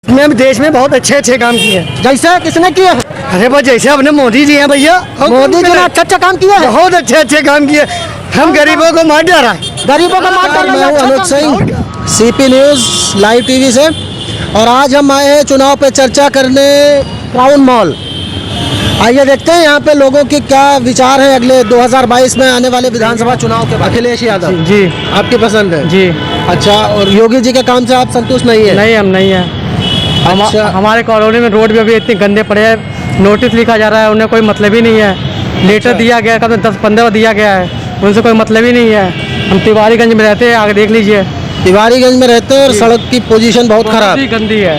इसमें भी देश में बहुत अच्छे अच्छे काम किए हैं। जैसे किसने किया? अरे बस जैसे अपने मोदी जी हैं भैया, मोदी जी ने अच्छा काम किया है, बहुत अच्छे अच्छे काम किए। हम गरीबों को मार डाला है। गरीबों को मार डाला। मैं हूं Anuj Singh, CP news live TV से, और आज हम आए हैं चुनाव पे चर्चा करने क्राउन मॉल। आइए देखते हैं यहाँ पे लोगों की क्या विचार है अगले 2022 में आने वाले विधानसभा चुनाव के। अखिलेश यादव जी आपकी पसंद है? जी। अच्छा, और योगी जी के काम से आप संतुष्ट नहीं है? नहीं, हम नहीं है। अच्छा। हमारे कॉलोनी में रोड भी अभी इतने गंदे पड़े हैं, नोटिस लिखा जा रहा है, उन्हें कोई मतलब ही नहीं है। लेटर दिया गया, कब 10-15 दिया गया है, उनसे कोई मतलब ही नहीं है। हम तिवारीगंज में रहते हैं, आगे देख लीजिए। तिवारीगंज में रहते हैं और सड़क की पोजीशन बहुत खराब, गंदी है।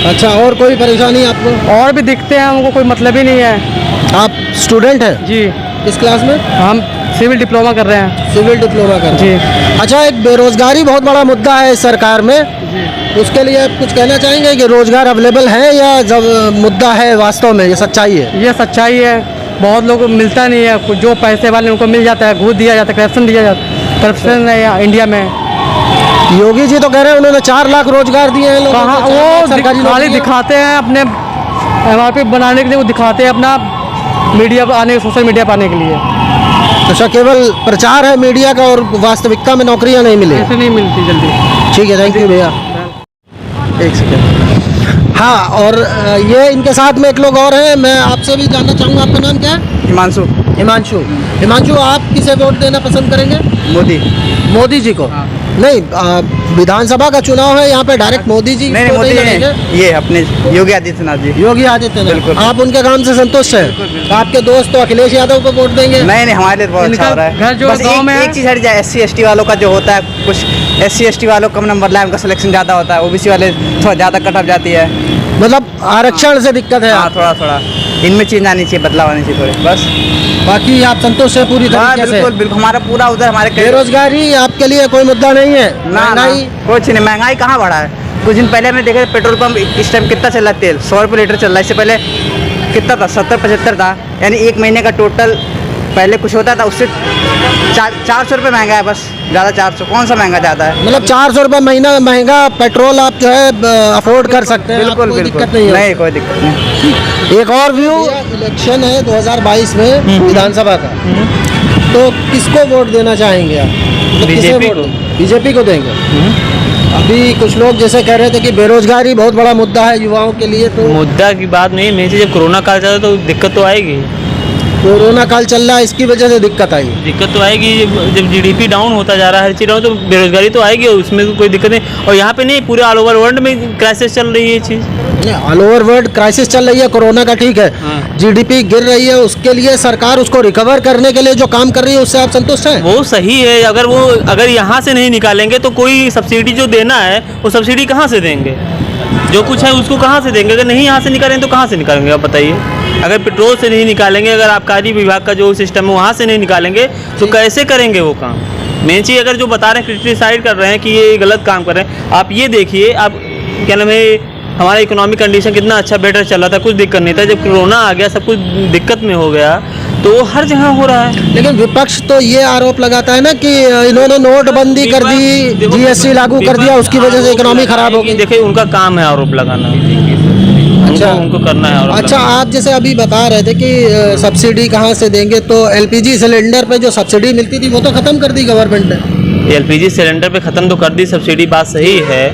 अच्छा, और कोई परेशानी आपको? और भी दिखते हैं, हमको कोई मतलब ही नहीं है। आप स्टूडेंट हैं? जी। किस क्लास में? हम सिविल डिप्लोमा कर रहे हैं। सिविल डिप्लोमा कर रहे हैं। अच्छा, एक बेरोजगारी बहुत बड़ा मुद्दा है इस सरकार में, उसके लिए आप कुछ कहना चाहेंगे कि रोजगार अवेलेबल है या जब मुद्दा है वास्तव में ये सच्चाई है? ये सच्चाई है, बहुत लोगों को मिलता नहीं है। जो पैसे वाले उनको मिल जाता है, घूस दिया जाता है, करप्शन दिया जाता है। करप्शन है यहाँ इंडिया में। योगी जी तो कह रहे हैं उन्होंने 4 लाख रोजगार दिए हैं लोगों को। कहाँ वो खाली दिखाते हैं, अपने MRP बनाने के लिए वो दिखाते हैं, अपना मीडिया पर आने, सोशल मीडिया पर आने के लिए। अच्छा, केवल प्रचार है मीडिया का और वास्तविकता में नौकरियां नहीं मिली? ऐसे नहीं मिलती जल्दी। ठीक है, थैंक यू भैया। एक सेकेंड। हाँ, और ये इनके साथ में एक लोग और हैं, मैं आपसे भी जानना चाहूँगा, आपका नाम क्या है? हिमांशु। हिमांशु, आप किसे वोट देना पसंद करेंगे? मोदी जी को? हाँ। नहीं, विधानसभा का चुनाव है, यहाँ पे डायरेक्ट मोदी जी नहीं, को मोदी नहीं नहीं, लड़ेंगे? ये अपने योगी आदित्यनाथ जी। योगी आदित्यनाथ। बिल्कुल। आप उनके काम से संतुष्ट हैं? तो आपके दोस्त तो अखिलेश यादव को वोट देंगे? नहीं, हमारे लिए बहुत अच्छा हो रहा घर है। जो बस गाँव में है। एक चीज़ हट जाए, SC ST वालों का जो होता है, कुछ SC ST वालों कम नंबर लाए, उनका सिलेक्शन ज़्यादा होता है, OBC वाले थोड़ा ज़्यादा कट ऑफ जाती है। मतलब आरक्षण से दिक्कत है? हाँ, थोड़ा इनमें चेंज आनी चाहिए, बदलाव आनी चाहिए थोड़े, बस। बाकी आप संतुष्ट है पूरी हाँ, तरीके से? बिल्कुल बिल्कुल। हमारा पूरा उधर हमारे बेरोजगारी आपके लिए कोई मुद्दा नहीं है? ना, कुछ नहीं। महंगाई कहाँ बढ़ा है? कुछ दिन पहले हमने देखा पेट्रोल पंप इस टाइम कितना चल रहा है, तेल 100 रुपये लीटर चल रहा है। इससे पहले कितना था? 70-75 था। यानी एक महीने का टोटल पहले कुछ होता था, उससे 400 रुपये महंगा है, बस। ज़्यादा 400 कौन सा महंगा ज़्यादा है? मतलब 400 रुपये महीना महंगा पेट्रोल आप जो है अफोर्ड कर सकते हैं? बिल्कुल कोई बिल्कुल। दिक्कत नहीं है? नहीं, कोई दिक्कत नहीं। एक और व्यू, इलेक्शन है 2022 में विधानसभा का, तो किसको वोट देना चाहेंगे आप? मतलब बीजेपी किसे को। वोट? बीजेपी को देंगे? अभी कुछ लोग जैसे कह रहे थे कि बेरोजगारी बहुत बड़ा मुद्दा है युवाओं के लिए, तो मुद्दा की बात नहीं, मेन चीज़ जब कोरोना काल चल रहा है तो दिक्कत तो आएगी। कोरोना काल चल रहा है, इसकी वजह से दिक्कत आई? दिक्कत तो आएगी, जब GDP डाउन होता जा रहा है, हर चीज़ डाउन, तो बेरोजगारी तो आएगी, और उसमें तो कोई दिक्कत नहीं। और यहाँ पे नहीं, पूरे ऑल ओवर वर्ल्ड में क्राइसिस चल रही है ये चीज़। ऑल ओवर वर्ल्ड क्राइसिस चल रही है, कोरोना का ठीक है। हाँ। GDP गिर रही है, उसके लिए सरकार उसको रिकवर करने के लिए जो काम कर रही है, उससे आप संतुष्ट हैं? वो सही है। अगर यहाँ से नहीं निकालेंगे तो कोई सब्सिडी जो देना है वो सब्सिडी कहाँ से देंगे? जो कुछ है उसको कहाँ से देंगे? अगर नहीं यहाँ से निकालेंगे तो कहाँ से निकालेंगे, आप बताइए। अगर पेट्रोल से नहीं निकालेंगे, अगर आबकारी विभाग का जो सिस्टम है वहाँ से नहीं निकालेंगे, तो कैसे करेंगे वो काम? मेन चीज़, अगर जो बता रहे हैं, क्रिटिसाइड कर रहे हैं कि ये गलत काम कर रहे हैं, आप ये देखिए, आप क्या नाम है, हमारा इकोनॉमिक कंडीशन कितना अच्छा बेटर चल रहा था, कुछ दिक्कत नहीं था। जब कोरोना आ गया, सब कुछ दिक्कत में हो गया, तो हर जगह हो रहा है। लेकिन विपक्ष तो ये आरोप लगाता है ना कि इन्होंने नोटबंदी कर दी, GST लागू कर दिया, उसकी वजह से इकोनॉमी खराब हो गई। देखिए, उनका काम है आरोप लगाना। अच्छा, उनको करना है आरोप। अच्छा, आप जैसे अभी बता रहे थे कि सब्सिडी कहाँ से देंगे, तो LPG सिलेंडर पे जो सब्सिडी मिलती थी वो तो खत्म कर दी गवर्नमेंट ने। LPG सिलेंडर पे ख़त्म तो कर दी सब्सिडी, बात सही है,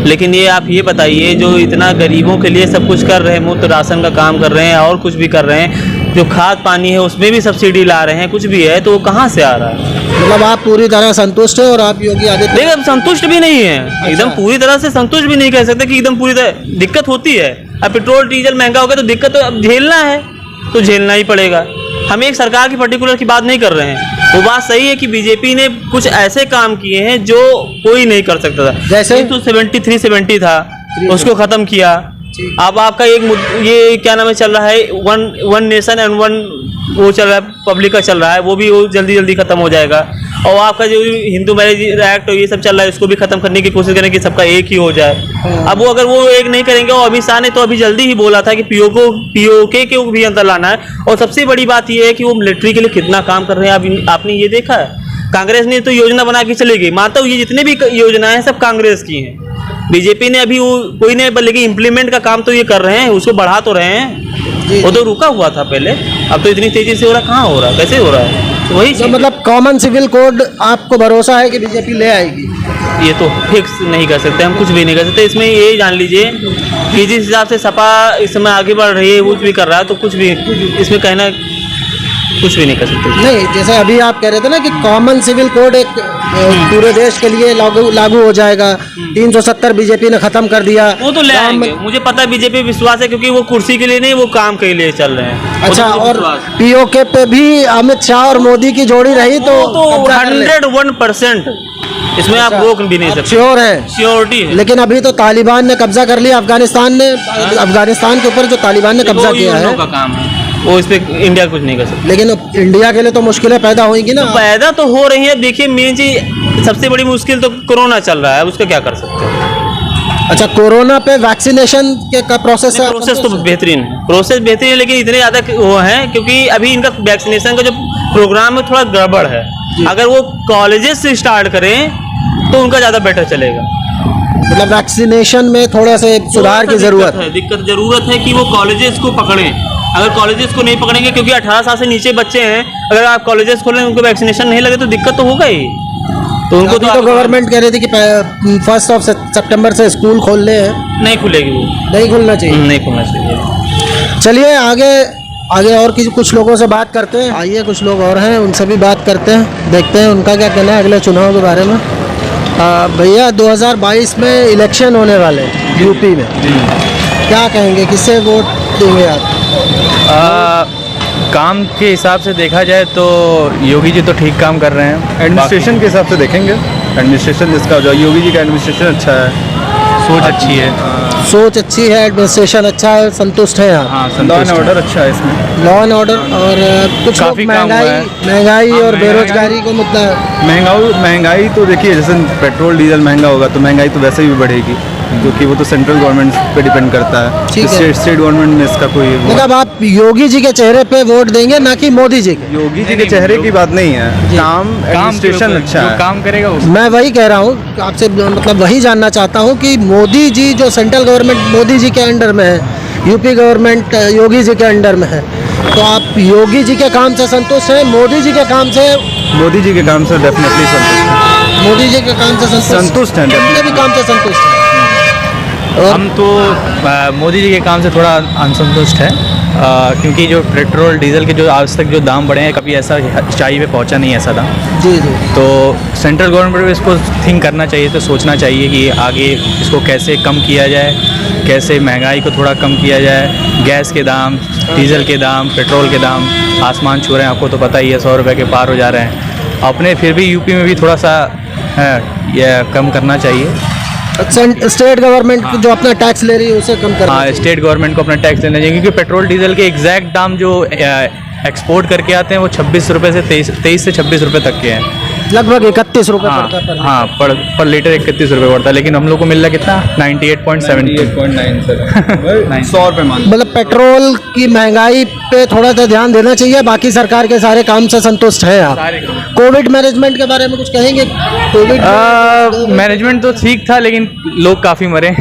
लेकिन ये आप ये बताइए, जो इतना गरीबों के लिए सब कुछ कर रहे हैं, मुफ्त राशन का काम कर रहे हैं और कुछ भी कर रहे हैं, जो खाद पानी है उसमें भी सब्सिडी ला रहे हैं, कुछ भी है, तो वो कहाँ से आ रहा है? मतलब आप पूरी तरह संतुष्ट है, और आप योगी आदित्यनाथ? देखिए, अब संतुष्ट भी नहीं है, एकदम पूरी तरह से संतुष्ट भी नहीं कह सकते कि एकदम पूरी तरह। दिक्कत होती है, अब पेट्रोल डीजल महंगा हो गया तो दिक्कत तो अब झेलना है, तो झेलना ही पड़ेगा। हम एक सरकार की पर्टिकुलर की बात नहीं कर रहे हैं। वो बात सही है कि बीजेपी ने कुछ ऐसे काम किए हैं जो कोई नहीं कर सकता था। जैसे 370 था, उसको ख़त्म किया। अब आपका ये क्या नाम है चल रहा है, वन नेशन एंड वन, वो चल रहा है, पब्लिक का चल रहा है, वो भी वो जल्दी खत्म हो जाएगा। और आपका जो हिंदू मैरिज एक्ट ये सब चल रहा है, उसको भी खत्म करने की कोशिश करें कि सबका एक ही हो जाए। अब वो अगर वो एक नहीं करेंगे, और अमित शाह ने तो अभी जल्दी ही बोला था कि POK को भी अंदर लाना है। और सबसे बड़ी बात ये है कि वो मिलिट्री के लिए कितना काम कर रहे हैं, आपने ये देखा है। कांग्रेस ने तो योजना बना के चली गई, मानता हूँ ये जितने भी योजनाएं हैं सब कांग्रेस की हैं, बीजेपी ने अभी वो कोई नहीं, लेकिन इम्प्लीमेंट का काम तो ये कर रहे हैं, उसको बढ़ा तो रहे हैं। वो तो रुका हुआ था पहले, अब तो इतनी तेजी से हो रहा, कहाँ हो रहा, कैसे हो रहा है? तो वही तो चीज़- मतलब कॉमन सिविल कोड आपको भरोसा है कि बीजेपी ले आएगी? ये तो फिक्स नहीं कर सकते, हम कुछ भी नहीं कर सकते। इसमें ये जान लीजिए कि जिस हिसाब से सपा इस समय आगे बढ़ रही है, कुछ भी कर रहा है, तो कुछ भी इसमें कहना कुछ भी नहीं कर सकते। नहीं, जैसे अभी आप कह रहे थे ना कि कॉमन सिविल कोड एक पूरे देश के लिए लागू हो जाएगा। 370 बीजेपी ने खत्म कर दिया। वो तो ले राम- आएंगे, मुझे पता है, बीजेपी विश्वास है, क्योंकि वो कुर्सी के लिए नहीं, वो काम के लिए चल रहे हैं। वो अच्छा, तो और विश्वास है। पीओके पे भी अमित शाह और मोदी की जोड़ी रही तो वो तो कब्जा कर ले। 101% इसमें आप रोक भी नहीं आप सकते, श्योर है? श्योरिटी है। लेकिन अभी तो तालिबान ने कब्जा कर लिया अफगानिस्तान के ऊपर जो तालिबान ने कब्जा वो किया उन है। लोगों का काम है, वो इस पे इंडिया कुछ नहीं कर सकता। लेकिन इंडिया के लिए तो मुश्किलें पैदा होंगी ना। पैदा तो हो रही है। देखिए मेन चीज, सबसे बड़ी मुश्किल तो कोरोना चल रहा है, उसका क्या कर सकते हैं? अच्छा, कोरोना पे वैक्सीनेशन का प्रोसेस है? प्रोसेस तो बेहतरीन है, प्रोसेस बेहतरीन है, लेकिन इतने ज़्यादा वो है क्योंकि अभी इनका वैक्सीनेशन का जो प्रोग्राम है थोड़ा गड़बड़ है। अगर वो कॉलेजेस से स्टार्ट करें तो उनका ज़्यादा बेटर चलेगा। मतलब वैक्सीनेशन में थोड़ा सा सुधार की जरूरत है। जरूरत है कि वो कॉलेजेस को पकड़ें। अगर कॉलेजेस को नहीं पकड़ेंगे, क्योंकि 18 साल से नीचे बच्चे हैं, अगर आप कॉलेजेस खोलें उनको वैक्सीनेशन नहीं लगे तो दिक्कत तो होगा ही। तो उनको अभी तो गवर्नमेंट कह रही थी कि 1 सितंबर से स्कूल खोल ले हैं। नहीं खुलेगी, वो नहीं खुलना चाहिए। नहीं खुलना चाहिए। चलिए आगे और कुछ लोगों से बात करते हैं। आइए, कुछ लोग और हैं, उनसे भी बात करते हैं, देखते हैं उनका क्या कहना है अगले चुनाव के बारे में। भैया, 2022 में इलेक्शन होने वाले हैं यूपी में, क्या कहेंगे, किससे वोट देंगे आप? काम के हिसाब से देखा जाए तो योगी जी तो ठीक काम कर रहे हैं। एडमिनिस्ट्रेशन के हिसाब से देखेंगे, एडमिनिस्ट्रेशन जिसका जो योगी जी का एडमिनिस्ट्रेशन अच्छा है, सोच अच्छी है। सोच अच्छी है, एडमिनिस्ट्रेशन अच्छा है, संतुष्ट है आप? हाँ, लॉ एंड संतुष्ट है। ऑर्डर अच्छा है इसमें। लॉ एंड ऑर्डर और कुछ लोग काफी काम हुआ है। महंगाई हाँ, और बेरोजगारी को मुद्दा है। महंगाई तो देखिए, जैसे पेट्रोल डीजल महंगा होगा तो महंगाई तो वैसे भी बढ़ेगी, क्योंकि वो तो सेंट्रल गवर्नमेंट पे डिपेंड करता है। ठीक है। स्टेट गवर्नमेंट में इसका कोई मतलब आप योगी जी के चेहरे पे वोट देंगे, ना कि मोदी जी के? योगी जी के चेहरे की बात नहीं है, काम काम के एडमिनिस्ट्रेशन ऊपर अच्छा जो है। काम करेगा वो। मैं वही कह रहा हूँ आपसे, मतलब वही जानना चाहता हूँ कि मोदी जी जो सेंट्रल गवर्नमेंट मोदी जी के अंडर में है, यूपी गवर्नमेंट योगी जी के अंडर में है, तो आप योगी जी के काम से संतुष्ट हैं? मोदी जी के काम से? मोदी जी के काम से डेफिनेटली संतुष्ट है। मोदी जी के काम से संतुष्ट हैं, उनके भी काम से संतुष्ट हैं। और हम तो मोदी जी के काम से थोड़ा असंतुष्ट है, क्योंकि जो पेट्रोल डीजल के जो आज तक जो दाम बढ़े हैं, कभी ऐसा ऊंचाई पे पहुंचा नहीं है ऐसा दाम। जी जी, तो सेंट्रल गवर्नमेंट को इसको थिंक करना चाहिए, तो सोचना चाहिए कि आगे इसको कैसे कम किया जाए, कैसे महंगाई को थोड़ा कम किया जाए। गैस के दाम, डीजल के दाम, पेट्रोल के दाम आसमान छू रहे हैं, आपको तो पता ही है, 100 रुपये के पार हो जा रहे हैं। अपने फिर भी यूपी में भी थोड़ा सा यह कम करना चाहिए। स्टेट गवर्नमेंट जो अपना टैक्स ले रही है उसे कम करना हाँ, चाहिए। स्टेट गवर्नमेंट को अपना टैक्स देना चाहिए, क्योंकि पेट्रोल डीजल के एग्जैक्ट दाम जो एक्सपोर्ट करके आते हैं वो 26 रुपये से 23 से 26 रुपये तक के हैं। लगभग 31 रुपये हाँ पड़ता है पर हाँ, पर लीटर 31 रुपये पड़ता है, लेकिन हम लोग को मिल रहा कितना, 98.7। 98.9 सर, 100 रुपये मान। मतलब पेट्रोल की महंगाई पे थोड़ा सा ध्यान देना चाहिए। बाकी सरकार के सारे काम से संतुष्ट हैं आप? कोविड मैनेजमेंट के बारे में कुछ कहेंगे? कोविड मैनेजमेंट तो ठीक था, लेकिन लोग काफ़ी मरे।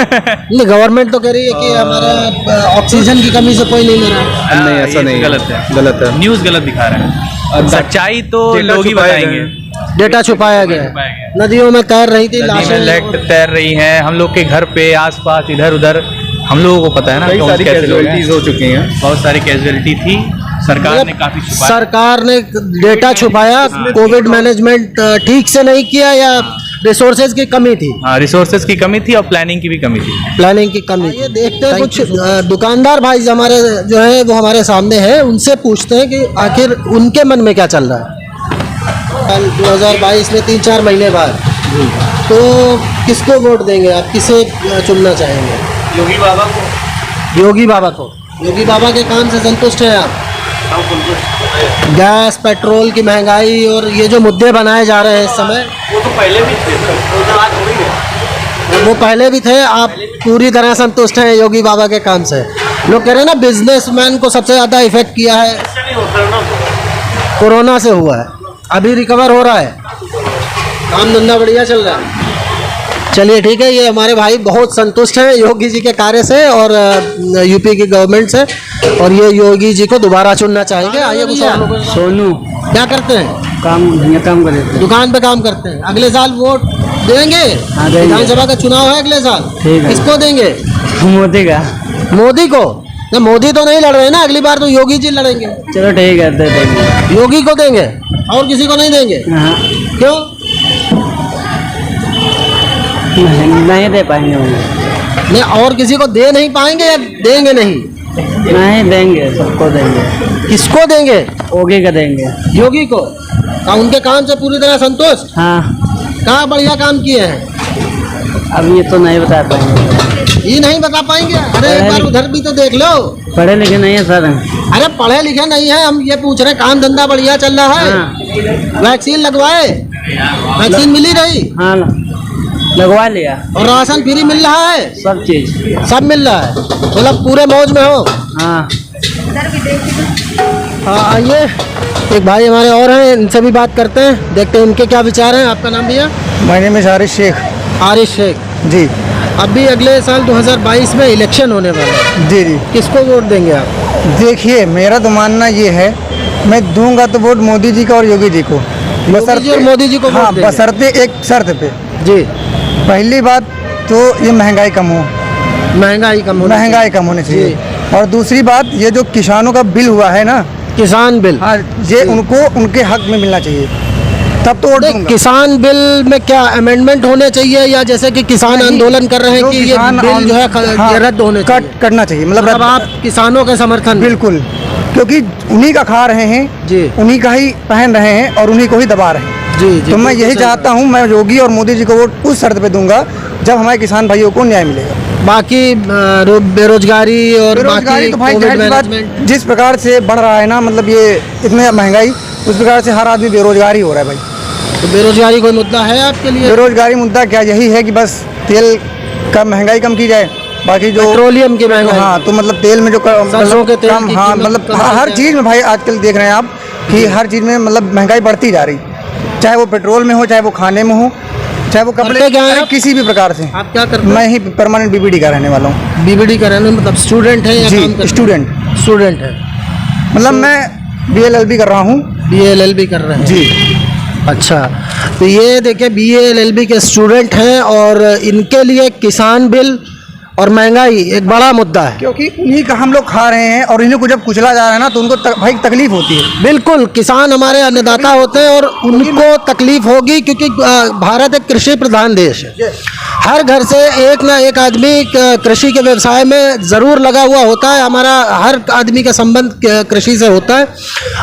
नहीं, गवर्नमेंट तो कह रही है कि हमारा ऑक्सीजन की कमी से कोई नहीं मरा। नहीं, ऐसा ये नहीं है। गलत है, गलत है। न्यूज़ गलत दिखा रहे हैं। सच्चाई तो डेटा लोग ही छुपाए बताएंगे। गए। डेटा छुपाया गया छुपाया है। गया। नदियों में तैर रही थी नदी में लाशें। लेट तैर रही हैं, हम लोग के घर पे आसपास इधर उधर, हम लोगों को पता है ना कई कौन सारी कैसे लोग हैं। कैजुअलिटीज हो चुकी हैं। बहुत सारी कैजुअलिटी थी, सरकार ने काफ़ी छुपाया। सरकार ने डेटा छुपाया, कोविड मैनेजमेंट ठीक से नहीं किया, या रिसोर्सेज की कमी थी? हाँ, रिसोर्सेज की कमी थी और प्लानिंग की भी कमी थी। प्लानिंग की कमी। ये देखते हैं कुछ दुकानदार भाई हमारे जो है वो हमारे सामने हैं, उनसे पूछते हैं कि आखिर उनके मन में क्या चल रहा है। कल 2022 में 3-4 महीने बाद, तो किसको वोट देंगे आप? किसे चुनना चाहेंगे? योगी बाबा को। योगी बाबा को। योगी बाबा के काम से संतुष्ट हैं आप? गैस पेट्रोल की महंगाई और ये जो मुद्दे बनाए जा रहे हैं इस समय, वो तो पहले भी थे, वो तो आज थोड़ी है। वो पहले भी थे। आप पूरी तरह संतुष्ट हैं योगी बाबा के काम से? लोग कह रहे हैं ना, बिजनेसमैन को सबसे ज़्यादा इफेक्ट किया है कोरोना से हुआ है, अभी रिकवर हो रहा है, काम धंधा बढ़िया चल रहा है। चलिए ठीक है, ये हमारे भाई बहुत संतुष्ट हैं योगी जी के कार्य से और यूपी की गवर्नमेंट से, और ये योगी जी को दोबारा चुनना चाहेंगे। आइए कुछ और लोगों से। सोनू क्या करते हैं? काम करे दुकान पे काम करते हैं। अगले साल वोट देंगे? देंगे। विधानसभा का चुनाव है अगले साल, ठीक है। किसको देंगे? मोदी का। मोदी को? ना, मोदी तो नहीं लड़ रहे ना, अगली बार तो योगी जी लड़ेंगे। चलो ठीक है, दे देंगे। योगी को देंगे और किसी को नहीं देंगे? क्यों? नहीं दे पाएंगे नहीं, और किसी को दे नहीं पाएंगे या देंगे नहीं? नहीं देंगे, सबको देंगे। किसको देंगे? योगी का देंगे। योगी को? उनके काम से पूरी तरह संतुष्ट? हाँ, कहाँ बढ़िया काम किए हैं? अब ये तो नहीं बता पाएंगे। ये नहीं बता पाएंगे? अरे एक बार उधर भी तो देख लो। पढ़े लिखे नहीं है सर। अरे पढ़े लिखे नहीं है, हम ये पूछ रहे काम धंधा बढ़िया चल रहा है? हाँ। वैक्सीन लगवाए? वैक्सीन मिली रही? हाँ, लगवा लिया। और राशन फ्री मिल रहा है? सब चीज सब मिल रहा है, मतलब पूरे मौज में हो। हाँ। आइए, एक भाई हमारे और हैं, इनसे भी बात करते हैं, देखते हैं इनके क्या विचार हैं। आपका नाम भैया? My name is Arish Sheikh. Arish Sheikh ji अभी अगले साल 2022 में इलेक्शन होने वाला है, जी जी। किसको वोट देंगे आप? देखिए, मेरा तो मानना ये है, मैं दूंगा तो वोट मोदी जी का और योगी जी को। योगी जी और मोदी जी को वोट हाँ, देंगे? बशर्ते एक शर्त पे। जी। पहली बात तो ये महंगाई कम हो, महंगाई कम होनी महंगाई कम होनी चाहिए। और दूसरी बात, ये जो किसानों का बिल हुआ है ना, किसान बिल, हाँ, ये उनको उनके हक में मिलना चाहिए, तब तो वोट दूंगा। किसान बिल में क्या अमेंडमेंट होने चाहिए, या जैसे कि किसान आंदोलन कर रहे हैं जो कि ये किसान बिल जो है हाँ, ये रद्द होने कट चाहिए? करना चाहिए, मतलब अब आप किसानों के समर्थन में? बिल्कुल, क्योंकि उन्हीं का खा रहे हैं जी, उन्हीं का ही पहन रहे हैं और उन्हीं को ही दबा रहे हैं। जी जी। तो मैं यही चाहता हूँ, मैं योगी और मोदी जी को वोट उस शर्त पे दूंगा जब हमारे किसान भाइयों को न्याय मिलेगा। बाकी बेरोजगारी और बेरोजगारी बाकी तो भाई कोविड जाहिर सी बात, मैनेजमेंट, जिस प्रकार से बढ़ रहा है ना, मतलब ये इतनी महंगाई, उस प्रकार से हर आदमी बेरोजगार ही हो रहा है भाई। तो बेरोजगारी कोई मुद्दा है आपके लिए? बेरोजगारी मुद्दा क्या, यही है कि बस तेल का महंगाई कम की जाए, बाकी जो पेट्रोलियम की महंगाई, हाँ, तो मतलब तेल में जो सरसों के तेल की हाँ, कीमत मतलब कम हर है। चीज़ में भाई आजकल देख रहे हैं आप कि हर चीज़ में मतलब महंगाई बढ़ती जा रही, चाहे वो पेट्रोल में हो, चाहे वो खाने में हो, चाहे वो कपड़े, करते क्या हैं अरे आप? किसी भी प्रकार से। आप क्या करते हैं? मैं ही परमानेंट बीबीडी का रहने वाला हूँ। बीबीडी का रहने मतलब स्टूडेंट है या काम करते जी, हैं? स्टूडेंट है, मतलब मैं BLLB कर रहा हूँ। BLLB कर रहे हैं जी। अच्छा, तो ये देखिए BLLB के स्टूडेंट हैं और इनके लिए किसान बिल और महंगाई एक बड़ा मुद्दा है, क्योंकि उन्हीं का हम लोग खा रहे हैं और इन्हीं को जब कुचला जा रहा है ना, तो उनको भाई तकलीफ होती है। बिल्कुल, किसान हमारे अन्नदाता होते हैं और उनको तकलीफ होगी, क्योंकि भारत एक कृषि प्रधान देश है। हर घर से एक ना एक आदमी कृषि के व्यवसाय में ज़रूर लगा हुआ होता है। हमारा हर आदमी का संबंध कृषि से होता है,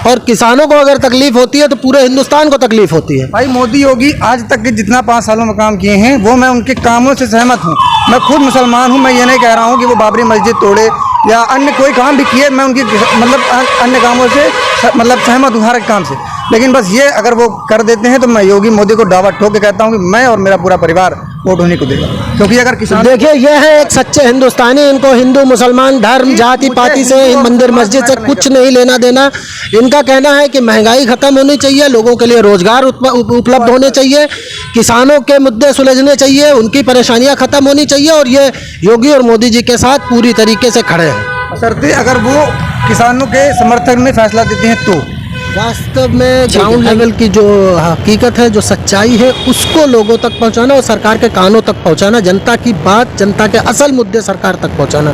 और किसानों को अगर तकलीफ होती है तो पूरे हिंदुस्तान को तकलीफ होती है। भाई मोदी योगी आज तक के जितना 5 सालों में काम किए हैं, वो मैं उनके कामों से सहमत हूँ। मैं खुद मुसलमान हूँ, मैं ये नहीं कह रहा हूँ कि वो बाबरी मस्जिद तोड़े या अन्य कोई काम भी किए, मैं उनकी मतलब अन्य कामों से मतलब सहमत हूँ, हर एक काम से। लेकिन बस ये अगर वो कर देते हैं तो मैं योगी मोदी को दावा ठोक के कहता हूँ कि मैं और मेरा पूरा परिवार वोट उन्हीं को देगा, क्योंकि अगर किसान देखिए, ये है एक सच्चे हिंदुस्तानी, इनको हिंदू मुसलमान धर्म जाति पाति से, मंदिर मस्जिद से कुछ नहीं लेना देना। इनका कहना है कि महंगाई खत्म होनी चाहिए, लोगों के लिए रोजगार उपलब्ध होने चाहिए, किसानों के मुद्दे सुलझने चाहिए, उनकी परेशानियां खत्म होनी चाहिए, और ये योगी और मोदी जी के साथ पूरी तरीके से खड़े हैं। बशर्ते अगर वो किसानों के समर्थन में फैसला देते हैं तो। वास्तव में ग्राउंड लेवल की जो हकीकत है, जो सच्चाई है, उसको लोगों तक पहुंचाना और सरकार के कानों तक पहुंचाना, जनता की बात, जनता के असल मुद्दे सरकार तक पहुंचाना।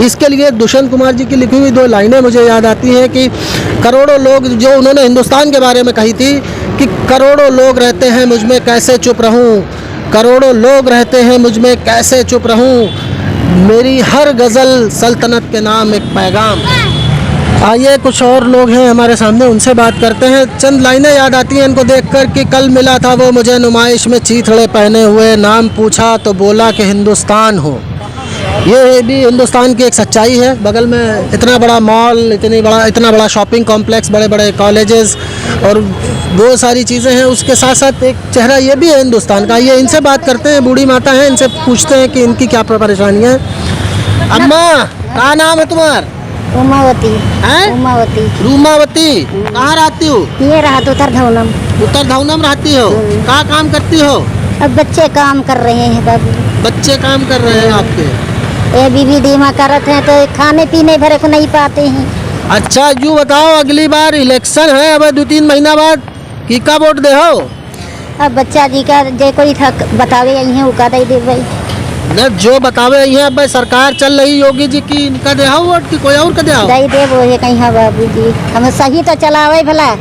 इसके लिए दुष्यंत कुमार जी की लिखी हुई 2 लाइनें मुझे याद आती हैं कि करोड़ों लोग, जो उन्होंने हिंदुस्तान के बारे में कही थी कि करोड़ों लोग रहते हैं मुझ में कैसे चुप रहूं, करोड़ों लोग रहते हैं मुझ में कैसे चुप रहूं, मेरी हर गज़ल सल्तनत के नाम एक पैगाम। आइए, कुछ और लोग हैं हमारे सामने, उनसे बात करते हैं। चंद लाइनें याद आती हैं इनको देखकर कि कल मिला था वो मुझे नुमाइश में चीथड़े पहने हुए, नाम पूछा तो बोला कि हिंदुस्तान हो। ये भी हिंदुस्तान की एक सच्चाई है। बगल में इतना बड़ा मॉल, इतना बड़ा शॉपिंग कॉम्प्लेक्स, बड़े बड़े कॉलेजेस और वो सारी चीज़ें हैं, उसके साथ साथ एक चेहरा ये भी है हिंदुस्तान का। ये इनसे बात करते हैं, बूढ़ी माता हैं, इनसे पूछते हैं कि इनकी क्या परेशानियाँ हैं। अम्मा, क्या नाम है तुम्हारा? उमावती हैं? उमावती रूमावती, कहाँ रहती हो? ये रहा तो उतर धौनम उत्तर धाउना में रहती हो? क्या काम करती हो? अब बच्चे काम कर रहे हैं बाबू, बच्चे काम कर रहे हैं आपके? ये बीबी डीमा करते हैं तो खाने पीने भरे को नहीं पाते हैं। अच्छा यूँ बताओ, अगली बार इलेक्शन है अब 2-3 महीना बाद, की का वोट दे हो? अब बच्चा जी का जे कोई था बतावे यही है उका दे भाई। न जो बतावे ये अब सरकार चल रही योगी जी की, इनका दे हो वोट की कोई और का दे हो? दे दे वो है कहीं बाबू जी, हम सही तो चलावे भला,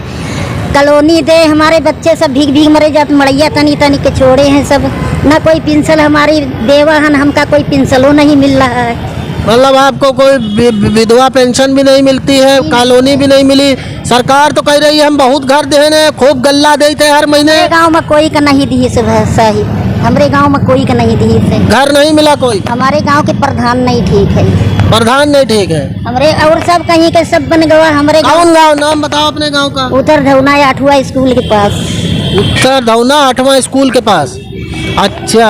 कॉलोनी दे, हमारे बच्चे सब भीग भीग मरे जाते, मड़ैया तनी तनी के छोड़े हैं सब, ना कोई पेंशन हमारी देवा हन, हमका कोई पेंशनों नहीं मिल रहा है। मतलब आपको कोई विधवा पेंशन भी नहीं मिलती है, कॉलोनी भी नहीं मिली? सरकार तो कह रही है हम बहुत घर देने, खूब गल्ला देते हर महीने। हमारे गांव में कोई का नहीं दी सुबह सही, हमारे गांव में कोई का नहीं दी से घर नहीं मिला कोई? हमारे गांव के प्रधान नहीं ठीक है, प्रधान नहीं ठीक है? हमारे और सब कहीं के सब बन गया हमारे गांव। कौन गाँव, नाम बताओ अपने गाँव का। उत्तर धौना 8वां स्कूल के पास। उत्तर धौना 8वां स्कूल के पास। अच्छा,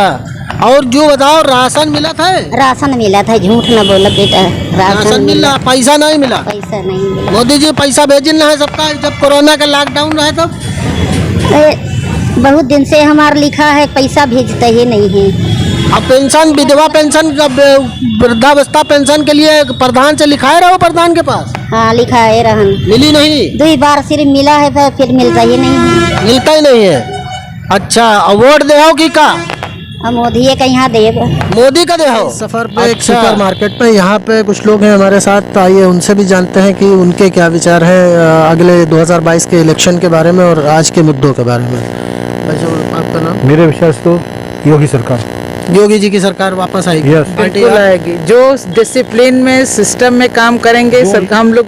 और जो बताओ राशन मिला था? राशन मिला था, झूठ न बोला बेटा, राशन मिला, पैसा नहीं मिला? पैसा नहीं मिला। मोदी जी पैसा भेजना है सबका, जब कोरोना का लॉकडाउन रहे तब? बहुत दिन से हमारा लिखा है, पैसा भेजते ही नहीं है। अब पेंशन, विधवा पेंशन, वृद्धावस्था पेंशन के लिए प्रधान से लिखाए रहो, प्रधान के पास? हाँ लिखा है रहन, मिली नहीं? 2 बार सिर्फ मिला है, फिर मिलता ही नहीं है। मिलता ही नहीं है। अच्छा, वोट दे हो की का? हम मोदी के यहाँ देव, मोदी का दे हो? सफर पे एक सुपर मार्केट पे, यहाँ पे कुछ लोग हैं हमारे साथ, आइए उनसे भी जानते हैं कि उनके क्या विचार हैं अगले 2022 के इलेक्शन के बारे में और आज के मुद्दों के बारे में। आपका नाम? मेरे विचार से तो योगी सरकार, योगी जी की सरकार वापस आएगी? बिल्कुल आएगी, जो डिसिप्लिन में सिस्टम में काम करेंगे सब, हम लोग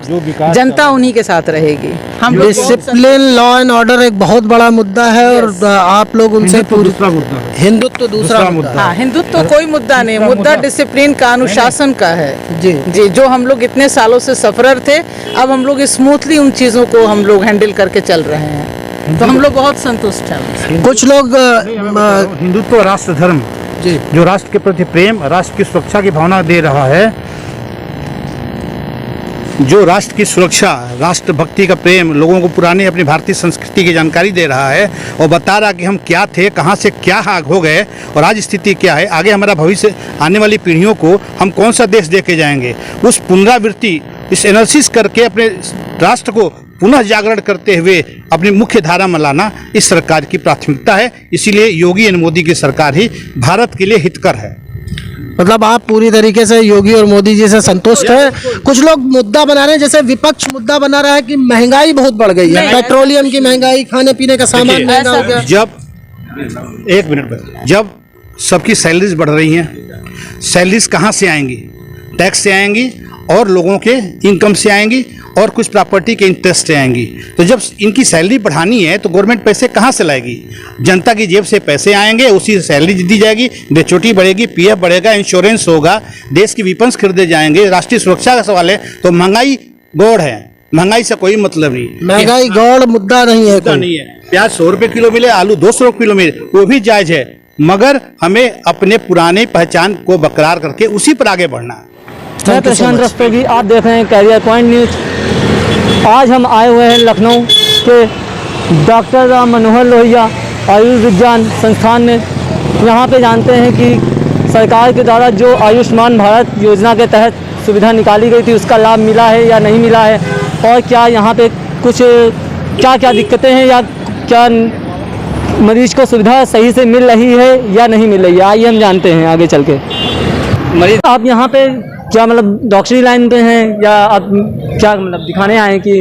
जनता उन्हीं के साथ रहेगी। हम डिसिप्लिन, लॉ एंड ऑर्डर एक बहुत बड़ा मुद्दा है और आप लोग उनसे दूसरा मुद्दा है। हिंदुत्व दूसरा मुद्दा। हाँ, हिंदुत्व तो कोई मुद्दा नहीं, मुद्दा डिसिप्लिन का, अनुशासन का है। जी जी, जो हम लोग इतने सालों से सफरर थे, अब हम लोग स्मूथली उन चीजों को हम लोग हैंडल करके चल रहे हैं, तो हम लोग बहुत संतुष्ट हैं। कुछ लोग हिंदुत्व राष्ट्र धर्म जी, जो राष्ट्र के प्रति प्रेम, राष्ट्र की सुरक्षा की भावना दे रहा है, जो राष्ट्र की सुरक्षा, राष्ट्र भक्ति का प्रेम, लोगों को पुरानी अपनी भारतीय संस्कृति की जानकारी दे रहा है और बता रहा कि हम क्या थे, कहां से क्या हो गए और आज स्थिति क्या है, आगे हमारा भविष्य, आने वाली पीढ़ियों को हम कौन सा देश दे के जाएंगे, उस पुनरावृत्ति, इस एनालिसिस करके अपने राष्ट्र को पुनः जागरण करते हुए अपनी मुख्य धारा में लाना इस सरकार की प्राथमिकता है। इसीलिए योगी एंड मोदी की सरकार ही भारत के लिए हितकर है। मतलब आप पूरी तरीके से योगी और मोदी जी से संतुष्ट हैं। कुछ लोग मुद्दा बना रहे हैं, जैसे विपक्ष मुद्दा बना रहा है कि महंगाई बहुत बढ़ गई है, पेट्रोलियम की महंगाई, खाने पीने का सामान महंगा हो गया। जब एक मिनट, जब सबकी सैलरीज बढ़ रही हैं, सैलरीज कहाँ से आएंगी? टैक्स से आएंगी और लोगों के इनकम से आएंगी और कुछ प्रॉपर्टी के इंटरेस्ट से आएंगी। तो जब इनकी सैलरी बढ़ानी है तो गवर्नमेंट पैसे कहाँ से लाएगी? जनता की जेब से पैसे आएंगे, उसी से सैलरी दी जाएगी, ग्रेच्युटी बढ़ेगी, पीएफ बढ़ेगा, इंश्योरेंस होगा, देश की वेपन्स खरीदे जाएंगे, राष्ट्रीय सुरक्षा का सवाल है। तो महंगाई गौड़ है, महंगाई से कोई मतलब नहीं। महंगाई गौड़ मुद्दा नहीं है, मुद्दा नहीं है। प्याज 100 रुपये किलो मिले, आलू 200 किलो मिले, वो भी जायज है, मगर हमें अपने पुराने पहचान को बरकरार करके उसी पर आगे बढ़ना है। मैं प्रशांत रस्तोगी, आप देख रहे हैं कैरियर पॉइंट न्यूज। आज हम आए हुए हैं लखनऊ के डॉक्टर राम मनोहर लोहिया आयुर्विज्ञान संस्थान में। यहाँ पे जानते हैं कि सरकार के द्वारा जो आयुष्मान भारत योजना के तहत सुविधा निकाली गई थी, उसका लाभ मिला है या नहीं मिला है, और क्या यहाँ पे कुछ क्या क्या दिक्कतें हैं या क्या मरीज को सुविधा सही से मिल रही है या नहीं मिल रही है। आइए हम जानते हैं आगे चल के। मरीज, आप यहाँ पे क्या मतलब डॉक्टरी लाइन पे हैं या आप क्या मतलब दिखाने आए हैं कि?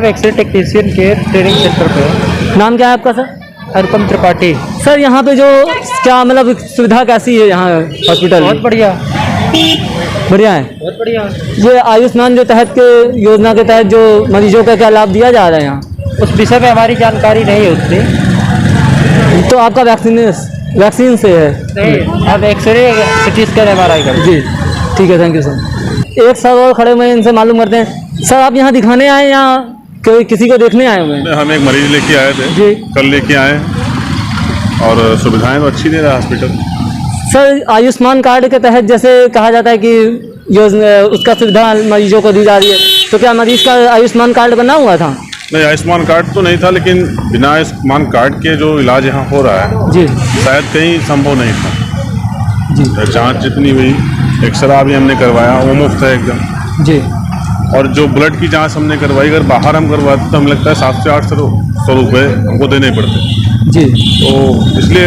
एक्सरे टेक्नीशियन के ट्रेनिंग सेंटर पे। नाम क्या है आपका सर? अनुपम त्रिपाठी। सर यहाँ पे जो क्या मतलब सुविधा कैसी है यहाँ हॉस्पिटल? बहुत बढ़िया, बढ़िया है, बहुत बढ़िया। ये आयुष्मान जो तहत के योजना के तहत जो मरीजों का क्या लाभ दिया जा रहा है यहाँ, उस विषय में हमारी जानकारी नहीं है उतनी। तो आपका वैक्सीन से है? नहीं, अब एक्सरे सिटी स्कैन MRI कर। जी ठीक है, थैंक यू सर। एक सर और खड़े हुए हैं, इनसे मालूम करते हैं। सर आप यहाँ दिखाने आए या कोई किसी को देखने आए हुए हैं? हम एक मरीज लेके आए थे जी, कल लेके आए और सुविधाएं तो अच्छी दे रहा है हॉस्पिटल। सर आयुष्मान कार्ड के तहत जैसे कहा जाता है कि योजना उसका सुविधा मरीजों को दी जा रही है, तो क्या मरीज का आयुष्मान कार्ड बना हुआ था? नहीं, आयुष्मान कार्ड तो नहीं था, लेकिन बिना आयुष्मान कार्ड के जो इलाज यहाँ हो रहा है जी शायद कहीं संभव नहीं था जी। जाँच जितनी हुई, एक्सरा भी हमने करवाया, वो मुफ्त है एकदम जी। और जो ब्लड की जांच हमने करवाई, अगर बाहर हम करवाते तो हमें लगता है 700 से 800 रुपये हमको देने पड़ते जी। तो इसलिए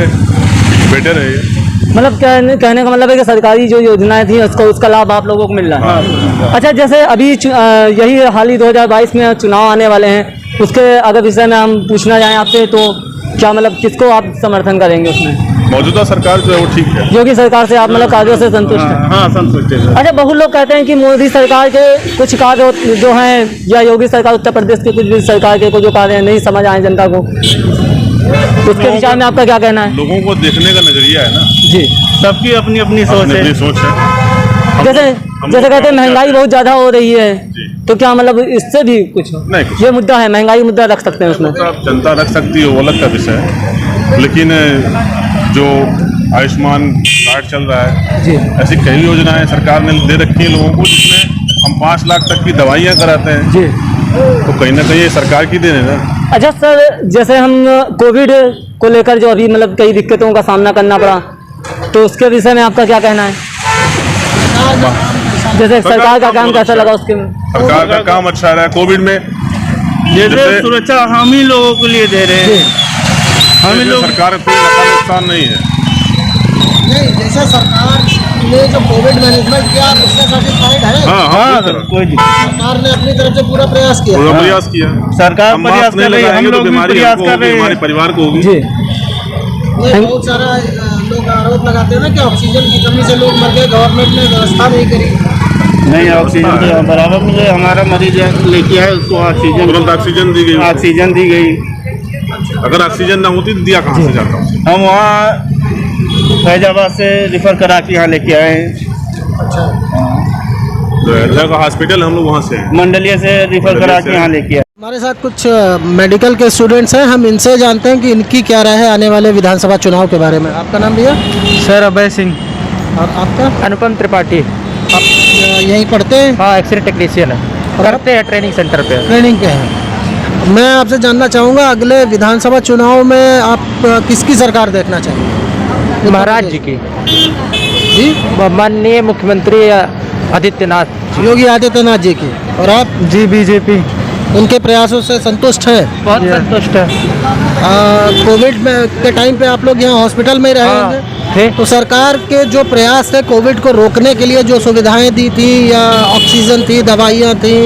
बेटर है ये। मतलब कहने का मतलब है कि सरकारी जो योजनाएं थी उसका लाभ आप लोगों को मिल रहा है। अच्छा, जैसे अभी यही हाल ही 2022 में चुनाव आने वाले हैं, उसके अगर विषय में हम पूछना चाहें आपसे तो क्या मतलब किसको आप समर्थन करेंगे उसमें? मौजूदा सरकार जो है वो ठीक है। योगी सरकार से आप मतलब कार्यों से संतुष्ट हैं? हाँ, संतुष्ट है। अच्छा, बहुत लोग कहते हैं कि मोदी सरकार के कुछ कार्य जो हैं या योगी सरकार उत्तर प्रदेश के कुछ भी सरकार के जो कार्य नहीं समझ आए जनता को, उसके विचार में आपका क्या कहना है? लोगों को देखने का नजरिया है ना जी, सबकी अपनी अपनी सोच है। अपनी सोच है। जैसे कहते हैं महंगाई बहुत ज्यादा हो रही है, तो क्या मतलब इससे भी कुछ नहीं, ये मुद्दा है, महंगाई मुद्दा रख सकते हैं उसमें? जनता रख सकती है, वो अलग का विषय है, लेकिन जो आयुष्मान कार्ड चल रहा है जी, ऐसी कई योजनाएं सरकार ने दे रखी है लोगों को, जिसमें हम 5 लाख तक की दवाइयाँ कराते हैं जी। तो कहीं ना कहीं ये सरकार की देन है ना। अच्छा सर, जैसे हम कोविड को लेकर जो अभी मतलब कई दिक्कतों का सामना करना पड़ा, तो उसके विषय में आपका क्या कहना है? जैसे सरकार का काम कैसा लगा उसके में? सरकार का काम अच्छा रहा है कोविड में। जैसे सुरक्षा हम ही लोगों के लिए दे रहे हैं, हम ही लोग, सरकार का कोई नुकसान नहीं है। नहीं, जैसे सरकार ने जो कोविड मैनेजमेंट किया उससे सेटिस्फाइड है? हाँ, कोई सरकार ने अपनी तरफ से पूरा प्रयास किया। पूरा प्रयास किया, सरकार हम प्रयास मास्क नहीं कर रही है, हम लगाएंगे तो लोग भी बीमारी प्रयास हमको कर होगी, रहे हैं। हमारे परिवार को होगी। जी, बहुत सारा लोग आरोप लगाते हैं ना कि ऑक्सीजन की कमी से लोग मर गए, गवर्नमेंट ने व्यवस्था नहीं करी। नहीं, ऑक्सीजन तो बराबर मुझे हमारा मरीज लेके आए, उसको ऑक्सीजन, तुरंत ऑक्सीजन दी गई। ऑक्सीजन दी गई। अगर ऑक्सीजन ना होती तो दिया कहाँ से जाता? हम वहाँ फैजाबाद से रिफर करा के यहाँ लेके आए हैं। तो हॉस्पिटल हम लोग वहाँ से हैं। मंडलिया से रिफर करा के यहाँ लेके आए। हमारे साथ कुछ मेडिकल के स्टूडेंट्स हैं, हम इनसे जानते हैं कि इनकी क्या राय है आने वाले विधानसभा चुनाव के बारे में। आपका नाम भैया? सर अभय सिंह। और आपका? अनुपम त्रिपाठी। आप यहीं पढ़ते हैं? हाँ, एक्सरे टेक्नीशियन है, करते हैं ट्रेनिंग सेंटर पे। ट्रेनिंग पे हैं। मैं आपसे जानना चाहूँगा, अगले विधानसभा चुनाव में आप किसकी सरकार देखना चाहेंगे? महाराज जी की, जी, माननीय मुख्यमंत्री आदित्यनाथ, योगी आदित्यनाथ जी की। और आप? जी, बीजेपी। उनके प्रयासों से संतुष्ट हैं? बहुत संतुष्ट है। कोविड में के टाइम पे आप लोग यहाँ हॉस्पिटल में रहे होंगे, तो सरकार के जो प्रयास थे कोविड को रोकने के लिए, जो सुविधाएं दी थी या ऑक्सीजन थी, दवाइयाँ थी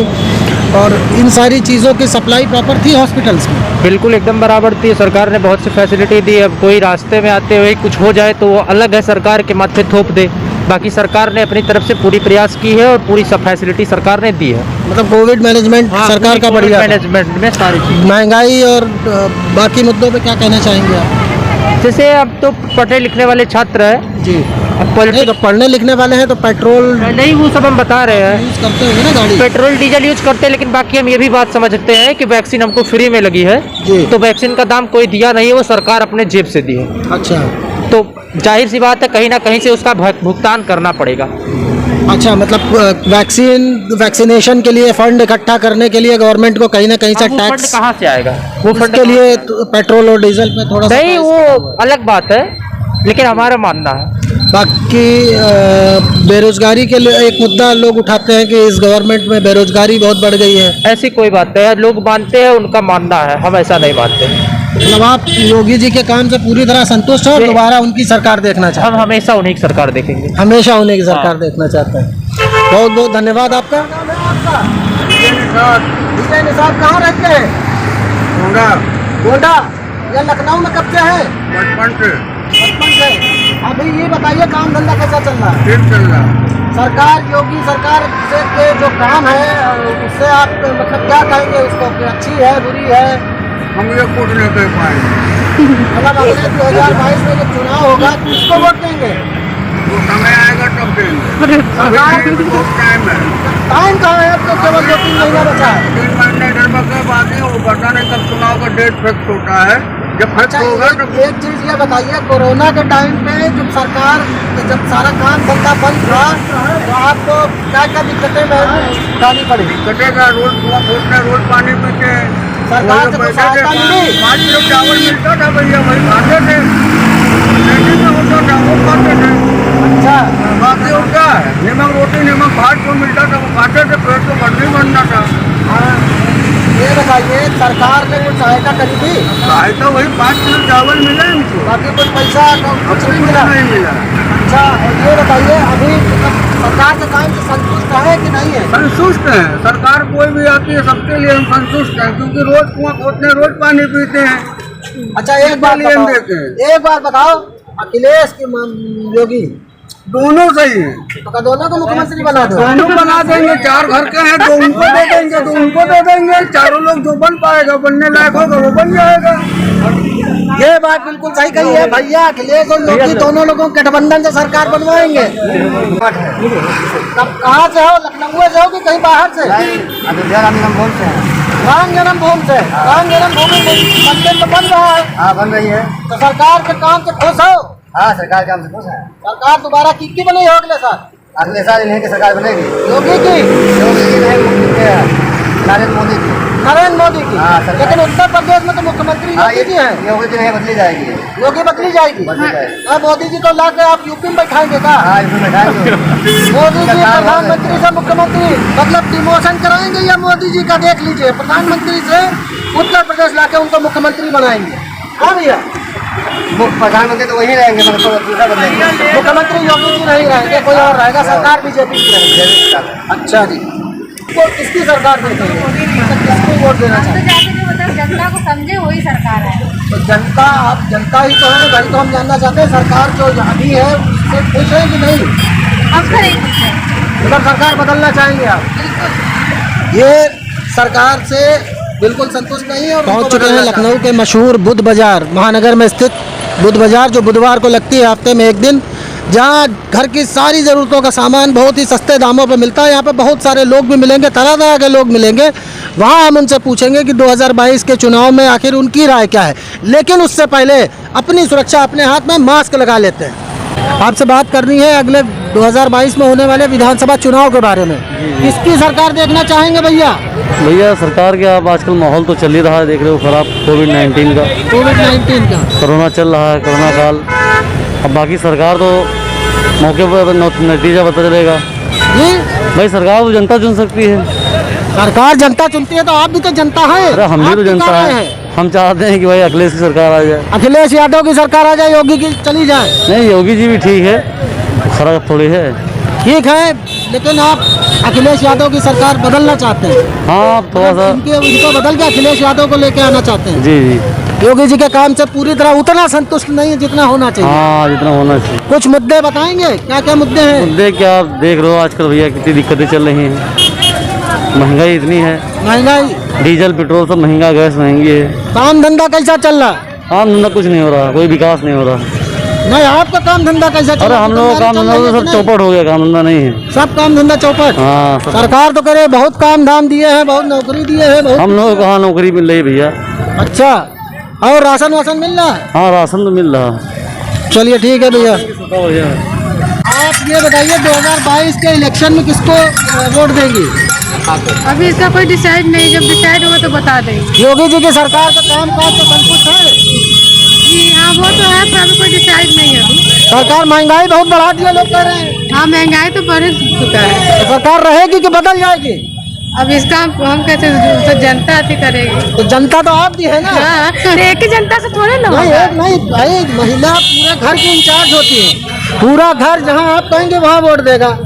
और इन सारी चीज़ों की सप्लाई प्रॉपर थी हॉस्पिटल्स में? बिल्कुल एकदम बराबर थी। सरकार ने बहुत सी फैसिलिटी दी। अब कोई रास्ते में आते हुए कुछ हो जाए तो वो अलग है, सरकार के माथे थोप दे। बाकी सरकार ने अपनी तरफ से पूरी प्रयास की है और पूरी सब फैसिलिटी सरकार ने दी है। मतलब कोविड मैनेजमेंट सरकार का बढ़िया था। मैनेजमेंट में सारी चीज़। महंगाई और बाकी मुद्दों पे क्या कहना चाहेंगे आप? जैसे अब तो पढ़ने लिखने वाले छात्र हैं जी, अब नहीं तो पढ़ने लिखने वाले हैं तो पेट्रोल नहीं, वो सब हम बता रहे हैं, यूज करते होंगे ना गाड़ी? पेट्रोल डीजल यूज करते हैं, लेकिन बाकी हम ये भी बात समझते हैं कि वैक्सीन हमको फ्री में लगी है जी। तो वैक्सीन का दाम कोई दिया नहीं है, वो सरकार अपने जेब से दी है। अच्छा, तो जाहिर सी बात है कहीं ना कहीं से उसका भुगतान करना पड़ेगा। अच्छा, मतलब वैक्सीनेशन के लिए फंड इकट्ठा करने के लिए गवर्नमेंट को कहीं ना कहीं से वो फंड टैक्स कहाँ से आएगा? वो फंड के लिए पेट्रोल और डीजल पे थोड़ा सा नहीं, वो अलग बात है, लेकिन हमारा मानना है। बाकी बेरोजगारी के लिए एक मुद्दा लोग उठाते हैं कि इस गवर्नमेंट में बेरोजगारी बहुत बढ़ गई है। ऐसी कोई बात नहीं है, लोग मानते हैं, उनका मानना है, हम ऐसा नहीं मानते। मतलब आप योगी जी के काम से पूरी तरह संतुष्ट हैं और दोबारा उनकी सरकार देखना चाहते हम हमेशा उन्हीं की सरकार देखेंगे। हैं? हमेशा उन्हीं की सरकार देखना चाहते हैं। बहुत बहुत धन्यवाद आपका। विजय निषाद कहाँ रहते हैं? गोंडा। गोंडा या लखनऊ में कब से है? बचपन से। बचपन से। अभी ये बताइए काम धंधा कैसा चल रहा है? ठीक चल रहा। सरकार, योगी सरकार से के जो काम है उससे आप मतलब क्या कहेंगे उसको, कि अच्छी है, बुरी है? हम ये कुछ नहीं कह पाएंगे। मतलब अगले 2022 में जब चुनाव होगा तो किसको वोट देंगे? वो समय आएगा तब देंगे। अभी बहुत टाइम है। टाइम कहाँ है? अब तो केवल 2-3 महीना बचा है। 3 महीने इधर बचे, बाकी वो पता नहीं कब चुनाव का डेट फिक्स होता है। जब फिक्स होगा तो एक चीज ये बताइए, कोरोना के टाइम पे जब सरकार, जब सारा काम धंधा बंद था तो आपको क्या क्या दिक्कतें उठानी पड़ी? कटेगा रोज पानी पीते, सरकार से कुछ सहायता मिली? 5 किलो चावल मिलता था भैया, वही खाते थे, लेकिन में होता था वो खाते थे। अच्छा, बाकी और क्या है, नमक रोटी नमक भात जो मिलता था वो खाते थे, पेट तो भर नहीं बनना था। हाँ, ये बताइए सरकार ने कुछ सहायता करी थी? सहायता वही 5 किलो चावल मिला है हमको, बाकी कुछ पैसा कुछ नहीं मिला? नहीं मिला। अच्छा, और ये बताइए अभी सरकार के काम से संतुष्ट है कि नहीं है? संतुष्ट है, सरकार कोई भी आती है सबके लिए हम संतुष्ट हैं, क्योंकि रोज कुआं खोदते हैं, रोज पानी पीते हैं। अच्छा, एक बात बताओ, अखिलेश की योगी दोनों सही है, तो दोनों को मुख्यमंत्री बना दो। दोनों बना देंगे, 4 घर के हैं तो उनको दे देंगे, तो उनको दे देंगे, चारों लोग जो बन पाएगा, बनने लायक होगा वो बन जाएगा। ये बात बिल्कुल सही कही है भैया, अखिलेश और योगी दोनों लोगों के गठबंधन से सरकार बनवाएंगे। तब कहाँ से हो, लखनऊ से हो कि कहीं बाहर से? अयोध्या राम जन्मभूमि से है। राम जन्मभूमि से? राम जन्मभूमि मंदिर तो बन रहा है। हाँ, बन रही है। तो सरकार के काम से खुश हो? हाँ, सरकार काम से खुश है। सरकार दोबारा की बनी हो अगले साल? अगले साल इन्हीं की सरकार बनेगी। योगी की? योगी की नहीं, नरेंद्र मोदी की। नरेंद्र मोदी की? हाँ, लेकिन उत्तर प्रदेश में तो मुख्यमंत्री योगी जी है। योगी की नहीं, बदली जाएगी। योगी बदली जाएगी? मोदी जी को लाके आप यूपी में बैठाएंगे क्या? हाँ, यूपी में बैठाएंगे। मोदी जी प्रधानमंत्री से मुख्यमंत्री मतलब डिमोशन कराएंगे, या मोदी जी का देख लीजिए, प्रधानमंत्री से उत्तर प्रदेश लाके उनको मुख्यमंत्री बनाएंगे? हाँ भैया, प्रधानमंत्री तो वही रहेंगे, दूसरा बदलेंगे। मुख्यमंत्री योगी जी नहीं रहेंगे, कोई और रहेगा, सरकार बीजेपी की रहेगी। अच्छा जी, तो किसकी सरकार देखेंगे, किसको वोट देना चाहिए? मतलब जनता को समझे वही सरकार है। तो जनता, आप जनता ही तो है भाई, तो हम जानना चाहते हैं सरकार जो अभी है उससे खुश है कि नहीं? अब मतलब सरकार बदलना चाहेंगे आप? ये सरकार से बिल्कुल संतुष्ट नहीं है। और पहुंच चुके हैं लखनऊ के मशहूर बुद्ध बाजार, महानगर में स्थित बुद्ध बाजार, जो बुधवार को लगती है हफ्ते में एक दिन, जहां घर की सारी ज़रूरतों का सामान बहुत ही सस्ते दामों पर मिलता है। यहाँ पे बहुत सारे लोग भी मिलेंगे, तरह तरह के लोग मिलेंगे। वहाँ हम उनसे पूछेंगे कि 2022 के चुनाव में आखिर उनकी राय क्या है, लेकिन उससे पहले अपनी सुरक्षा अपने हाथ में, मास्क लगा लेते हैं। आपसे बात करनी है अगले 2022 में होने वाले विधानसभा चुनाव के बारे में। किसकी सरकार देखना चाहेंगे भैया? भैया सरकार के आप आजकल माहौल तो चल ही रहा है, देख रहे हो खराब, कोविड-19 का कोरोना चल रहा है, कोरोना काल। अब बाकी सरकार तो मौके पर नतीजा पता चलेगा जी। भाई सरकार तो जनता चुन सकती है। सरकार जनता चुनती है, तो आप भी तो जनता है। अरे हम भी तो जनता है, हम चाहते हैं कि भाई अखिलेश की सरकार आ जाए, अखिलेश यादव की सरकार आ जाए, योगी की चली जाए। नहीं, योगी जी भी ठीक है, खराब थोड़ी है। ठीक है, लेकिन आप अखिलेश यादव की सरकार बदलना चाहते हैं? हाँ, थोड़ा सा इनको बदल के अखिलेश यादव को लेके आना चाहते हैं? जी जी। योगी जी के काम से पूरी तरह उतना संतुष्ट नहीं है जितना होना चाहिए? हाँ, जितना होना चाहिए। कुछ मुद्दे बताएंगे, क्या क्या मुद्दे हैं? मुद्दे क्या, आप देख रहे हो आजकल भैया कितनी दिक्कतें चल रही हैं, महंगाई इतनी है, महंगाई, डीजल पेट्रोल सब महंगा, गैस महंगी है। काम धंधा कैसा चल रहा? काम धंधा कुछ नहीं हो रहा, कोई विकास नहीं हो रहा। नहीं, आपका काम धंधा कैसा चल अरे रहा? हम लोग काम धंधा तो सब चौपट हो गया, काम धंधा नहीं है, सब काम धंधा चौपट। हाँ, सरकार तो करे बहुत काम धाम दिए हैं, बहुत नौकरी दिए हैं, बहुत। हम लोग कहाँ नौकरी मिल रही भैया। अच्छा, और राशन वाशन मिल रहा है? हाँ, राशन तो मिल रहा। चलिए ठीक है भैया। आप ये बताइए 2022 के इलेक्शन में किसको वोट देंगी? अभी इसका कोई डिसाइड नहीं, जब डिसाइड होगा तो बता देंगे। योगी जी की सरकार का काम काज तो संतुष्ट है? जी हाँ, वो तो है, पर अभी कोई डिसाइड नहीं है। अभी सरकार महंगाई बहुत बढ़ा दिया, लोग कह रहे हैं। हाँ, महंगाई तो बढ़ चुका है। तो सरकार रहेगी कि बदल जाएगी? अब इसका हम कहते हैं तो जनता अति करेगी। तो जनता तो आप भी है ना? हाँ, तो एक ही जनता से थोड़े ना नहीं, होगा। नहीं भाई, महिला पूरे घर की इंचार्ज होती है, पूरा घर जहाँ आप कहेंगे वहाँ वोट देगा।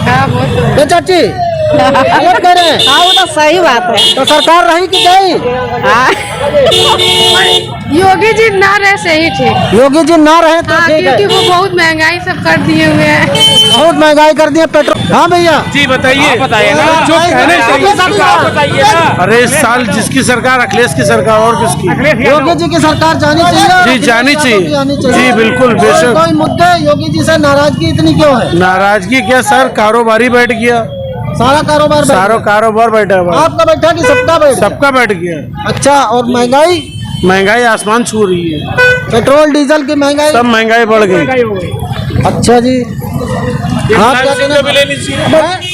हाँ, वो तो चाची गलत कह रहे हैं? हाँ, वो तो सही बात है। तो सरकार रही कि गई? योगी जी ना रहे सही ठीक। योगी जी ना रहे तो हाँ, ठीक है, क्योंकि वो बहुत महंगाई सब कर दिए हुए हैं, बहुत महंगाई कर दिए पेट्रोल। हाँ भैया जी बताइए, बताइए ना, जो कहने चाहिए बताइए ना। अरे इस साल जिसकी सरकार, अखिलेश की सरकार, और किसकी? योगी जी की सरकार जानी चाहिए। जी, जानी चाहिए। जी बिल्कुल, बेशक। कोई मुद्दे योगी जी से नाराजगी इतनी क्यों है? नाराजगी क्या सर, कारोबारी बैठ गया, सारा कारोबार सारा कारोबार बैठा हुआ। आपका बैठा कि सबका बैठा? सबका बैठ गया। अच्छा, और महंगाई? महंगाई आसमान छू रही है, पेट्रोल डीजल की महंगाई, सब महंगाई बढ़ गई। अच्छा जी, आप क्या कहना?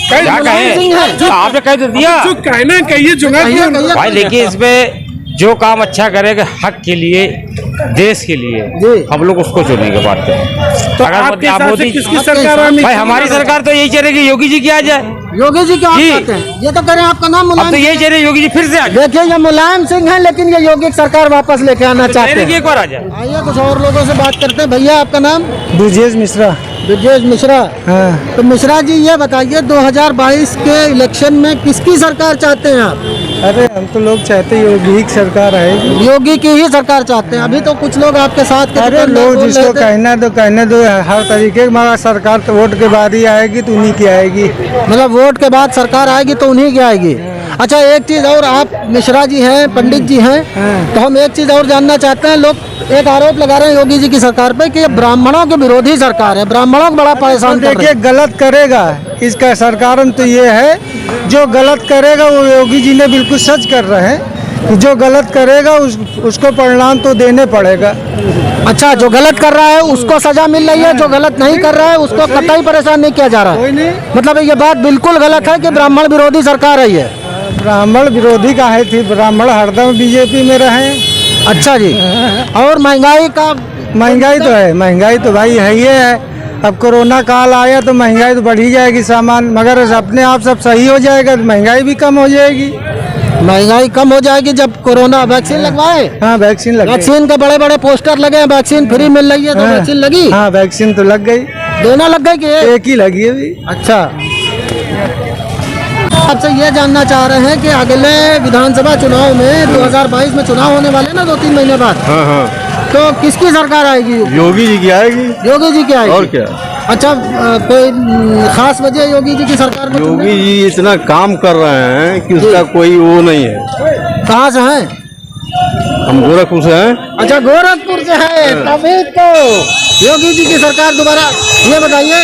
क्या कहें, आपने कह दिया, जो कहना कहिए, जो भाई देखिए इसमें जो काम अच्छा करेगा हक के लिए, देश के लिए, हम लोग उसको चुनेंगे पार्टी। तो आपके हिसाब से किसकी सरकार आनी भाई हमारी सरकार तो यही चलेगी, योगी जी की आ जाए। योगी जी क्या चाहते हैं? ये तो करें, आपका नाम मुलायम। तो यही चल रही योगी जी फिर से आ जाए। देखिए ये मुलायम सिंह है, लेकिन ये योगी की सरकार वापस लेके आना चाहते हैं। एक बार आ जाए। आइए कुछ और लोगों से बात करते हैं। भैया आपका नाम? ब्रजेश मिश्रा। ब्रजेश मिश्रा। हाँ। तो मिश्रा जी ये बताइए 2022 के इलेक्शन में किसकी सरकार चाहते हैं आप? अरे हम तो लोग चाहते हैं योगी की सरकार आएगी। योगी की ही सरकार चाहते हैं। अभी तो कुछ लोग आपके साथ अरे लोग जिसको कहना तो कहने दो, हर तरीके की मगर सरकार तो वोट के बाद ही आएगी, तो उन्हीं की आएगी। मतलब वोट के बाद सरकार आएगी तो उन्हीं की आएगी। अच्छा एक चीज और, आप मिश्रा जी हैं, पंडित जी हैं, तो हम एक चीज और जानना चाहते हैं। लोग एक आरोप लगा रहे हैं योगी जी की सरकार पे कि ये ब्राह्मणों की विरोधी सरकार है, ब्राह्मणों को बड़ा परेशान कर रही है। देखिए गलत करेगा इसका सरकार तो ये है, जो गलत करेगा वो योगी जी ने बिल्कुल सच कर रहे हैं। जो गलत करेगा उसको परिणाम तो देने पड़ेगा। अच्छा जो गलत कर रहा है उसको सजा मिल रही है, जो गलत नहीं कर रहा है उसको कतई परेशान नहीं किया जा रहा है। मतलब ये बात बिल्कुल गलत है कि ब्राह्मण विरोधी सरकार है ये। ब्राह्मण विरोधी का है थी, ब्राह्मण हरदम बीजेपी में रहे। अच्छा जी। और महंगाई का? महंगाई तो है, महंगाई तो भाई है ही है। अब कोरोना काल आया तो महंगाई तो बढ़ ही जाएगी सामान, मगर अपने आप सब सही हो जाएगा तो महंगाई भी कम हो जाएगी। महंगाई कम हो जाएगी जब कोरोना वैक्सीन लगवाए। हाँ वैक्सीन लगी। वैक्सीन के बड़े बड़े पोस्टर लगे हैं, वैक्सीन फ्री मिल रही है, तो वैक्सीन लगी? हाँ वैक्सीन तो लग गई। दोनों लग गई कि एक ही लगी अभी। अच्छा आपसे ये जानना चाह रहे हैं कि अगले विधानसभा चुनाव में 2022 में चुनाव होने वाले ना 2-3 महीने बाद। हाँ हाँ। तो किसकी सरकार आएगी? योगी जी की आएगी। योगी जी की आएगी। और क्या? अच्छा कोई खास वजह योगी जी की सरकार में? योगी जी इतना काम कर रहे हैं कि उसका कोई वो नहीं है। कहाँ से हैं? हम गोरखपुर से हैं। अच्छा गोरखपुर से है, तभी तो योगी जी की सरकार दोबारा। ये बताइए,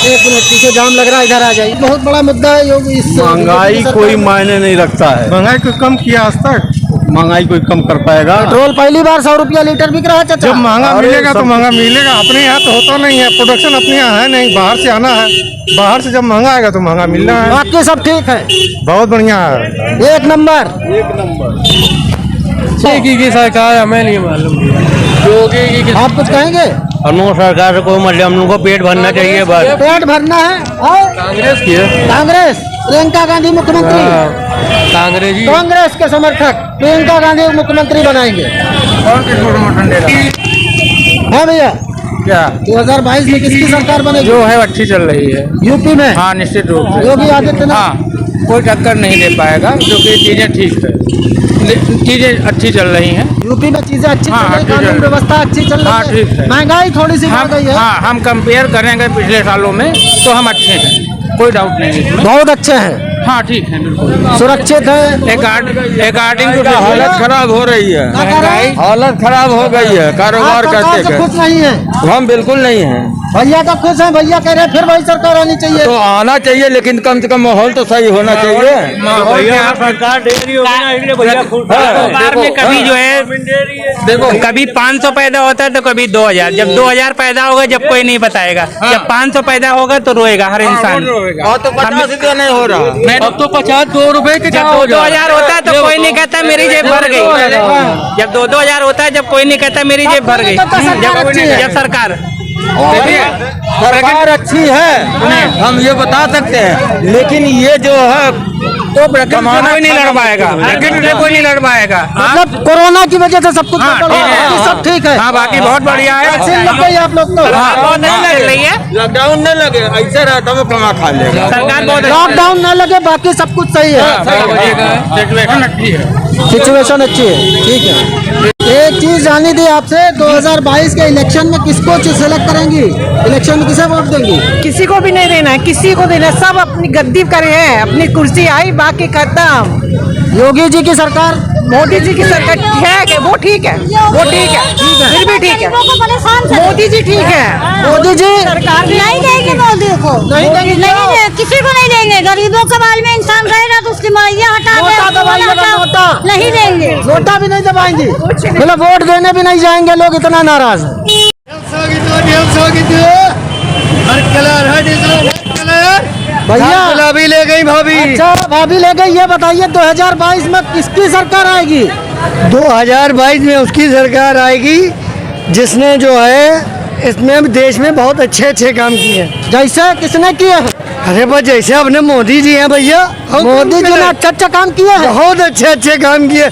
एक मिनट पीछे जाम लग रहा है, इधर आ जाइए। बहुत बड़ा मुद्दा है योगी। महंगाई कोई मायने नहीं रखता है। महंगाई को कम किया आज तक? महंगाई कोई कम कर पाएगा? पेट्रोल पहली बार 100 रुपया लीटर बिक रहा है चाचा। जब महंगा मिलेगा तो महंगा मिलेगा। अपने यहाँ तो होता नहीं है, प्रोडक्शन अपने यहाँ है नहीं, बाहर से आना है। बाहर से जब महंगा आएगा तो महंगा मिलना है। बाकी सब ठीक है, बहुत बढ़िया है, एक नंबर। योगी की सरकार हमें नहीं मालूम। योगी की आप कुछ कहेंगे? हम लोग सरकार से कोई मतलब, हम लोग को पेट भरना चाहिए बस। पेट भरना है। और कांग्रेस की है। कांग्रेस, प्रियंका गांधी मुख्यमंत्री। कांग्रेस के समर्थक प्रियंका गांधी मुख्यमंत्री बनाएंगे। है भैया क्या 2022 में किसकी सरकार बनेगी? जो है अच्छी चल रही है यूपी में। हाँ निश्चित रूप से। योगी आदित्यनाथ। हाँ कोई टक्कर नहीं दे पाएगा, क्योंकि चीजें ठीक है, चीजें अच्छी चल रही हैं। यूपी में चीजें अच्छी हाँ, चल रही, अच्छी चल कानून रही। व्यवस्था अच्छी चल रही हाँ, ठीक है। महंगाई थोड़ी सी बढ़ गई है। हाँ हम कंपेयर करेंगे पिछले सालों में तो हम अच्छे हैं, कोई डाउट नहीं इसमें। बहुत अच्छे हैं। हाँ ठीक है, बिल्कुल सुरक्षित है। अकॉर्डिंग टू हालत खराब हो रही है, महंगाई हालत खराब हो गई है, कारोबार सरकार से खुश नहीं है? हम बिल्कुल नहीं हैं। भैया तो खुश हैं, भैया कह रहे हैं फिर वही सरकार आनी चाहिए। तो आना चाहिए, लेकिन कम से कम माहौल तो सही होना चाहिए। सरकार दे रही होगी ना, इसलिए भैया सरकार में कभी जो है देखो कभी 500 पैदा होता है तो कभी 2000। जब 2000 पैदा होगा जब कोई नहीं बताएगा, जब 500 पैदा होगा तो रोएगा हर इंसान। और तो 50 रुपया नहीं हो रहा, अब तो 52 रुपए के। जब 2-2000 होता है तो कोई नहीं कहता मेरी जेब भर गई। जब 2-2000 होता है जब कोई नहीं कहता मेरी जेब भर गई। जब सरकार सरकार अच्छी है हम ये बता सकते हैं, लेकिन ये जो है तो कमाना कोई नहीं लड़ पाएगा, कोई नहीं लड़ पाएगा। मतलब कोरोना की वजह से सब कुछ सब ठीक है। हाँ बाकी बहुत बढ़िया है। वैक्सीन लग गई आप लोग तो? नहीं लग रही है, लॉकडाउन नहीं लगे, ऐसे रहता है कमा खा लेगा सरकार बहुत लॉकडाउन न लगे, बाकी सब कुछ सही है। सिचुएशन अच्छी है, सिचुएशन अच्छी है, ठीक है। एक चीज जानी थी आपसे, 2022 के इलेक्शन में किसको सेलेक्ट करेंगी? इलेक्शन में किसे वोट देंगी? किसी को भी नहीं देना है, किसी को देना है, सब अपनी गद्दी करे हैं, अपनी कुर्सी आई बाकी खत्म। योगी जी की सरकार, मोदी जी की सरकार है, वो ठीक है, वो ठीक है, फिर भी ठीक है। मोदी जी ठीक है, मोदी जी सरकार नहीं देंगे मोदी को, नहीं देंगे, नहीं किसी को नहीं देंगे। गरीबों के बाल में इंसान रहेगा तो उसकी मरैया हटा नोटा दबाएंगे, नोटा नहीं देंगे, नोटा भी नहीं दबाएंगे। मतलब वोट देने भी नहीं जाएंगे लोग, इतना नाराज है। भैया भी ले गई गई भाभी। अच्छा भाभी ले गई। ये बताइए 2022 में किसकी सरकार आएगी? 2022 में उसकी सरकार आएगी जिसने जो है इसमें देश में बहुत अच्छे अच्छे काम किए हैं। जैसे किसने किए हैं? अरे बस जैसे अपने मोदी जी हैं भैया, मोदी जी ने अच्छा अच्छा काम किया है, बहुत अच्छे अच्छे काम किए।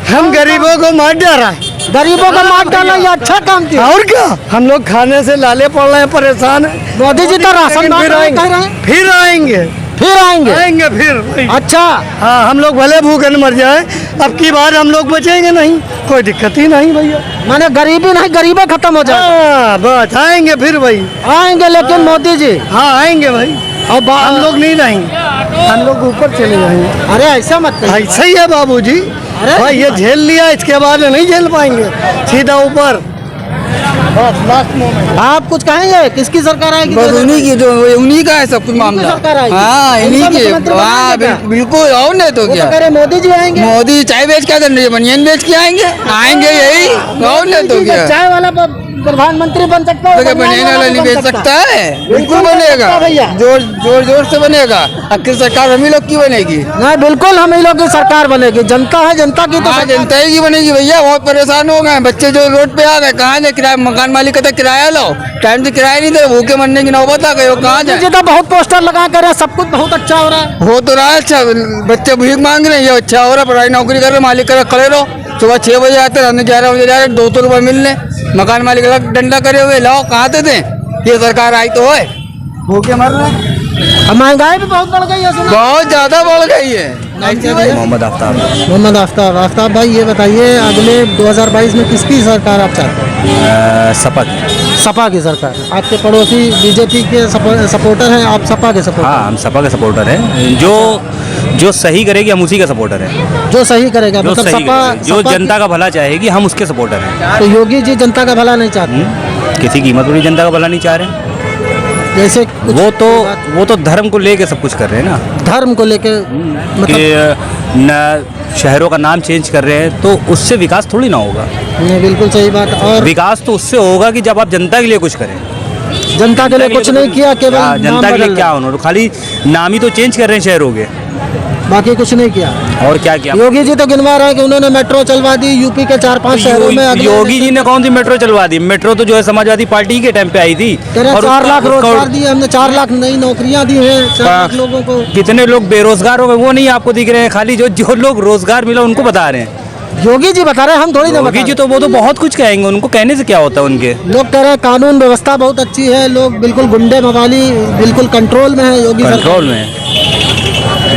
हम गरीबों को मार डाला है, गरीबों को मार डाला, ये अच्छा काम किया। और क्या, हम लोग खाने से लाले पड़ रहे हैं, परेशान हैं। मोदी जी तो राशन बांट रहे हैं। फिर आएंगे फिर। अच्छा हाँ, हम लोग भले भूखे न मर जाए, अब की बार हम लोग बचेंगे नहीं, कोई दिक्कत ही नहीं भैया। माने गरीबी नहीं, गरीबी खत्म हो जाए। हाँ बस आएंगे फिर भाई, आएंगे। लेकिन मोदी जी हाँ आएंगे भाई, अब हम लोग नहीं रहेंगे, हम लोग ऊपर चले जाएंगे। अरे ऐसा मत, ऐसा ही है बाबूजी। अरे भाई ये झेल लिया, इसके बाद नहीं झेल पाएंगे, सीधा ऊपर। आप कुछ कहेंगे किसकी सरकार आएगी? बस उन्हीं की, जो उन्हीं का है सब कुछ मामला। हाँ इन्हीं की। हाँ बिल्कुल। और नहीं तो क्या करे, मोदी जी आएंगे। मोदी चाय बेच क्या करने, बनियान बेच के आएंगे यही। और नहीं तो क्या, चाय वाला प्रधानमंत्री बन सकता है, बनियान वाला नहीं बेच सकता है। बिल्कुल बनेगा, जोर से बनेगा। आखिर सरकार हम ही लोग की बनेगी। नहीं बिल्कुल हम ही लोग की सरकार बनेगी। जनता है, जनता की तो जनता ही की बनेगी भैया। बहुत परेशान हो गए बच्चे, जो रोड पे आ गए। कहाँ जाए किराया, मकान मालिक कहता किराया लो, टाइम से किराया नहीं दे, भूखे मरने की नौबत आ गई। कहाँ जाए? तो बहुत पोस्टर लगा कर सब कुछ बहुत अच्छा हो रहा है। हो तो रहा है अच्छा, बच्चे भीख मांग रहे हैं, ये अच्छा हो रहा है। पढ़ाई नौकरी कर रहे, मालिक कर खड़े रहो, सुबह 6 बजे आते, रात में 11 बजे जा रहे, 200 रुपये मिलने। मकान मालिक अलग डंडा करे हुए, लाओ कहाँ से दें? ये सरकार आई तो है, भूखे मर रहे हैं। महंगाई भी बहुत बढ़ गई है, बहुत ज्यादा बढ़ गई है। मोहम्मद आफ्ताब भाई, ये बताइए अगले 2022 में किसकी सरकार आप चाहते हैं? सपा की सरकार। आपके पड़ोसी बीजेपी के सपोर्टर हैं, आप सपा के सपोर्टर? हाँ, हम सपा के सपोर्टर हैं। जो सही करेगी हम उसी का सपोर्टर हैं। जो सही करेगा, जो मतलब सपा जो जनता का भला चाहेगी हम उसके सपोर्टर हैं। तो योगी जी जनता का भला नहीं चाहते? किसी कीमत पर भी जनता का भला नहीं चाह रहे। जैसे वो तो धर्म को लेके सब कुछ कर रहे हैं ना। धर्म को लेके न शहरों का नाम चेंज कर रहे हैं, तो उससे विकास थोड़ी ना होगा। नहीं बिल्कुल सही बात। और विकास तो उससे होगा कि जब आप जनता के लिए कुछ करें। जनता के लिए कुछ नहीं किया, केवल जनता के लिए क्या, उन्होंने खाली नाम ही तो चेंज कर रहे हैं शहरों के, बाकी कुछ नहीं किया। और क्या किया? योगी जी तो गिनवा रहे हैं कि उन्होंने मेट्रो चलवा दी यूपी के 4-5 शहरों में। योगी जी ने कौन सी मेट्रो चलवा दी? मेट्रो तो जो है समाजवादी पार्टी के टाइम पे आई थी। 4 लाख रोजगार दिए हमने, 4 लाख नई नौकरियां दी हैं 4 लाख लोगों को। कितने लोग बेरोजगार हो गए वो नहीं आपको दिख रहे हैं, खाली जो लोग रोजगार मिला उनको बता रहे हैं। योगी जी बता रहे हैं, हम थोड़ी ना। योगी जी तो वो तो बहुत कुछ कहेंगे, उनको कहने से क्या होता है। उनके लोग कह रहे हैं कानून व्यवस्था बहुत अच्छी है, लोग बिल्कुल गुंडे मवाली बिल्कुल कंट्रोल में है। योगी कंट्रोल में।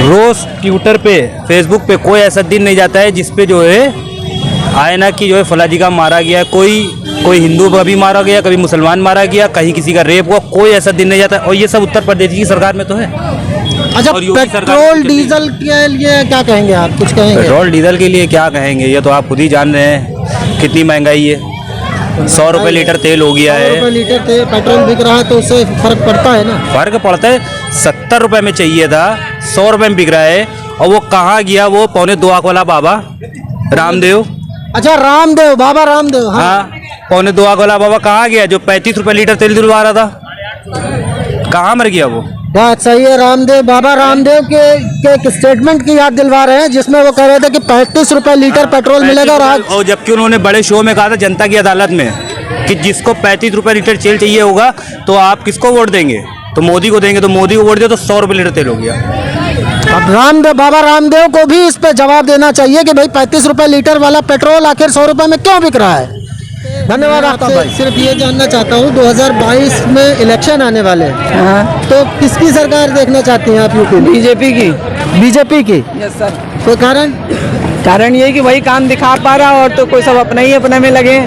रोज ट्विटर पे, फेसबुक पे कोई ऐसा दिन नहीं जाता है जिसपे जो है आए ना कि जो है फला जी का मारा गया, कोई हिंदू का भी मारा गया, कभी मुसलमान मारा गया, कहीं किसी का रेप हुआ, कोई ऐसा दिन नहीं जाता। और ये सब उत्तर प्रदेश की सरकार में तो है। अच्छा, पेट्रोल डीजल के लिए क्या कहेंगे आप? कुछ कहेंगे? पेट्रोल डीजल के लिए क्या कहेंगे, ये तो आप खुद ही जान रहे हैं कितनी महंगाई है। 100 रुपये लीटर तेल हो गया है। 100 रुपये लीटर तेल पेट्रोल बिक रहा है, तो उससे फर्क पड़ता है ना? फर्क पड़ता है। 70 रुपये में चाहिए था, 100 रुपये में बिक रहा है। और वो कहाँ गया वो 2.25 वाला बाबा रामदेव? अच्छा, रामदेव, बाबा रामदेव। हाँ, 2.25 वाला बाबा कहाँ गया जो 35 रुपये लीटर तेल दिलवा रहा था? कहाँ मर गया वो? बात सही है। रामदेव, बाबा रामदेव के स्टेटमेंट की याद दिलवा रहे हैं, जिसमें वो कह रहे थे कि 35 रुपए लीटर पेट्रोल मिलेगा। और जबकि उन्होंने बड़े शो में कहा था जनता की अदालत में कि जिसको 35 रुपए लीटर तेल चाहिए होगा तो आप किसको वोट देंगे? तो मोदी को देंगे। तो मोदी को वोट दिया तो 100 रुपये लीटर तेल हो गया। अब रामदेव, बाबा रामदेव को भी इस पे जवाब देना चाहिए कि भाई 35 रुपए लीटर वाला पेट्रोल आखिर 100 रुपए में क्यों बिक रहा है। धन्यवाद। आपसे सिर्फ ये जानना चाहता हूँ, 2022 में इलेक्शन आने वाले हैं, तो किसकी सरकार देखना चाहती हैं आप यूपी? बीजेपी की। बीजेपी की? Yes sir. तो कारण ये कि वही काम दिखा पा रहा, और तो कोई सब अपने ही अपने में लगे।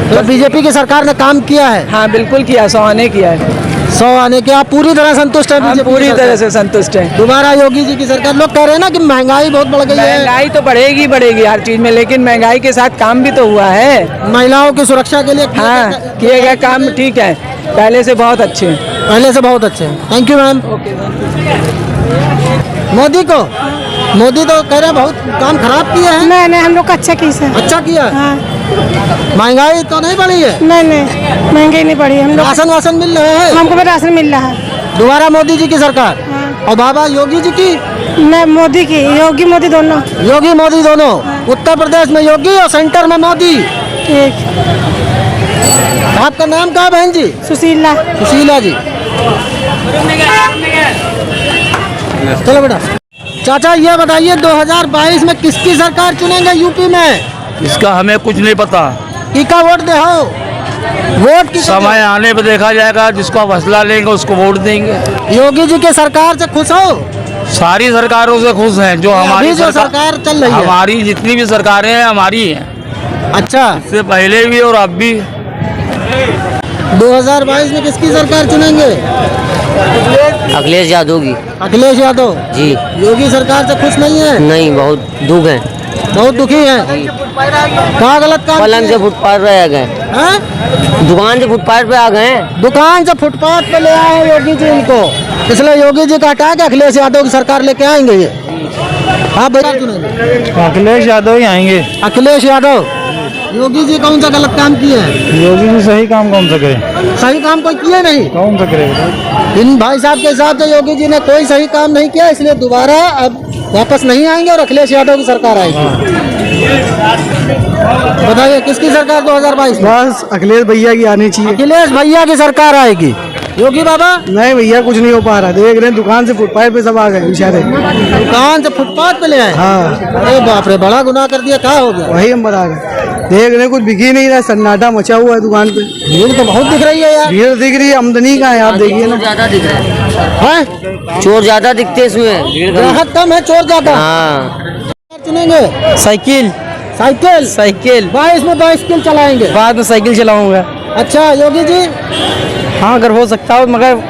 तो बीजेपी की सरकार ने काम किया है? हाँ बिल्कुल किया, 100 आने किया है। 100 आने के आप पूरी तरह संतुष्ट हैं? हम पूरी तरह से संतुष्ट हैं। दोबारा योगी जी की सरकार। लोग कह रहे हैं ना कि महंगाई बहुत बढ़ गई है। महंगाई तो बढ़ेगी हर चीज में, लेकिन महंगाई के साथ काम भी तो हुआ है। महिलाओं की सुरक्षा के लिए हाँ किए गए काम ठीक है, पहले से बहुत अच्छे। Thank you ma'am. मोदी तो कह रहे हैं बहुत काम खराब किया है। नहीं, हम लोग का अच्छा किया। हाँ। महंगाई तो नहीं बढ़ी है? नहीं, महंगाई नहीं बढ़ी। हम लोग राशन वासन मिल रहे हैं? हमको भी राशन मिल रहा है। दोबारा मोदी जी की सरकार? हाँ। और बाबा योगी जी की? मैं मोदी की, योगी मोदी दोनों। योगी मोदी दोनों। उत्तर प्रदेश में योगी और सेंटर में मोदी। ठीक। आपका नाम क्या है बहन जी? सुशीला। सुशीला जी। चलो बेटा। चाचा ये बताइए 2022 में किसकी सरकार चुनेंगे यूपी में? इसका हमें कुछ नहीं पता। किसका वोट दे हो? वोट की समय आने पर देखा जाएगा, जिसको फैसला लेंगे उसको वोट देंगे। योगी जी के सरकार से खुश हो? सारी सरकारों से खुश हैं। जो हमारी जो सरकार चल रही है, हमारी जितनी भी सरकारें हैं हमारी हैं। अच्छा, इससे पहले भी और अब भी। 2022 में किसकी सरकार चुनेंगे? अखिलेश यादव की। अखिलेश यादव जी। योगी सरकार से खुश नहीं है? नहीं, बहुत दुख है, बहुत दुखी है। क्या गलत काम? पलंग से फुटपाथ पे आ गए, दुकान से फुटपाथ पे आ गए। दुकान से फुटपाथ पे ले आए हैं योगी जी इनको, इसलिए योगी जी का हटा के अखिलेश यादव की सरकार लेके आएंगे ये। आप भैया चुनेंगे? अखिलेश यादव ही आएंगे। अखिलेश यादव। योगी जी कौन सा गलत काम किए हैं? योगी जी सही काम कौन सा करे? सही काम कोई किए नहीं। कौन सा करेगा? इन भाई साहब के हिसाब से योगी जी ने कोई सही काम नहीं किया, इसलिए दोबारा अब वापस नहीं आएंगे और अखिलेश यादव की सरकार आएगी। बताइए किसकी सरकार 2022 में? बस अखिलेश भैया की आनी चाहिए। अखिलेश भैया की सरकार आएगी। योगी बाबा? नहीं भैया, कुछ नहीं हो पा रहा। देख रहे हैं दुकान से फुटपाथ पे सब आ गए बेचारे। दुकान से फुटपाथ पे ले आए? हाँ। अरे बाप रे, बड़ा गुनाह कर दिया। क्या हो गया? वही हम बता रहे, देख रहे हैं कुछ बिक ही नहीं रहा, सन्नाटा मचा हुआ है दुकान पे। भीड़ तो बहुत दिख रही है यार। भीड़ दिख रही है, आमदनी का है, आप देखिए ना। ज्यादा दिख रहा है, चोर ज्यादा दिखते इसमें, ग्राहक कम है, चोर ज्यादा। हाँ। चुनेंगे साइकिल। साइकिल? साइकिल 22 में बाइसिकल चलाएंगे? बाद में साइकिल चलाऊंगा। अच्छा, योगी जी? हाँ, अगर हो सकता हो, मगर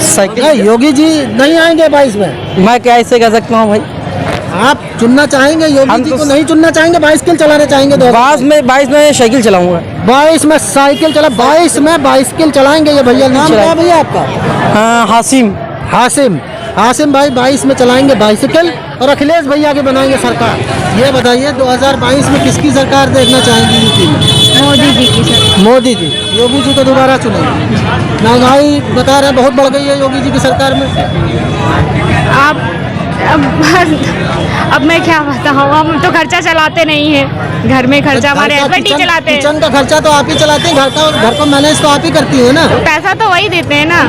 साइकिल। योगी जी नहीं आएंगे 22 में? मैं कैसे कह सकता हूँ भाई? आप चुनना चाहेंगे योगी जी को? नहीं चुनना चाहेंगे, बाइसिकल चलाने चाहेंगे? 22 में साइकिल चलाऊंगा। 22 में साइकिल चला, 22 में बाइसिकल चलाएंगे ये भैया। नाम क्या भैया आपका? हाँ, हासिम। हासिम। हासिम भाई 22 में चलाएंगे बाइसिकल और अखिलेश भैया के बनाएंगे सरकार। ये बताइए 2022 में किसकी सरकार देखना चाहेंगे यूपी में? मोदी जी की सर। मोदी जी। योगी जी को दोबारा चुनेंगे? महंगाई बता रहे बहुत बढ़ गई है योगी जी की सरकार में। आप अब मैं क्या बताऊँ, हम तो खर्चा चलाते नहीं हैं, घर में खर्चा हमारे हस्बैंड ही चलाते हैं। किचन का खर्चा तो आप ही चलाते हैं, घर को मैनेज तो आप ही करती है ना? पैसा तो वही देते हैं ना,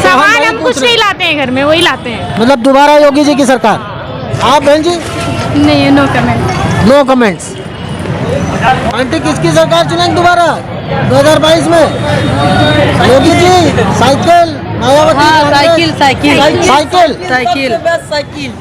सामान हम कुछ नहीं लाते हैं, घर में वही लाते हैं। मतलब दोबारा योगी जी की सरकार? आप बहन जी? नहीं, no comment. No comments. Aunty किसकी सरकार चुनेंगे दोबारा 2022 में? योगी जी? साइकिल? मायावती? हाँ, साइकिल। साइकिल? साइकिल।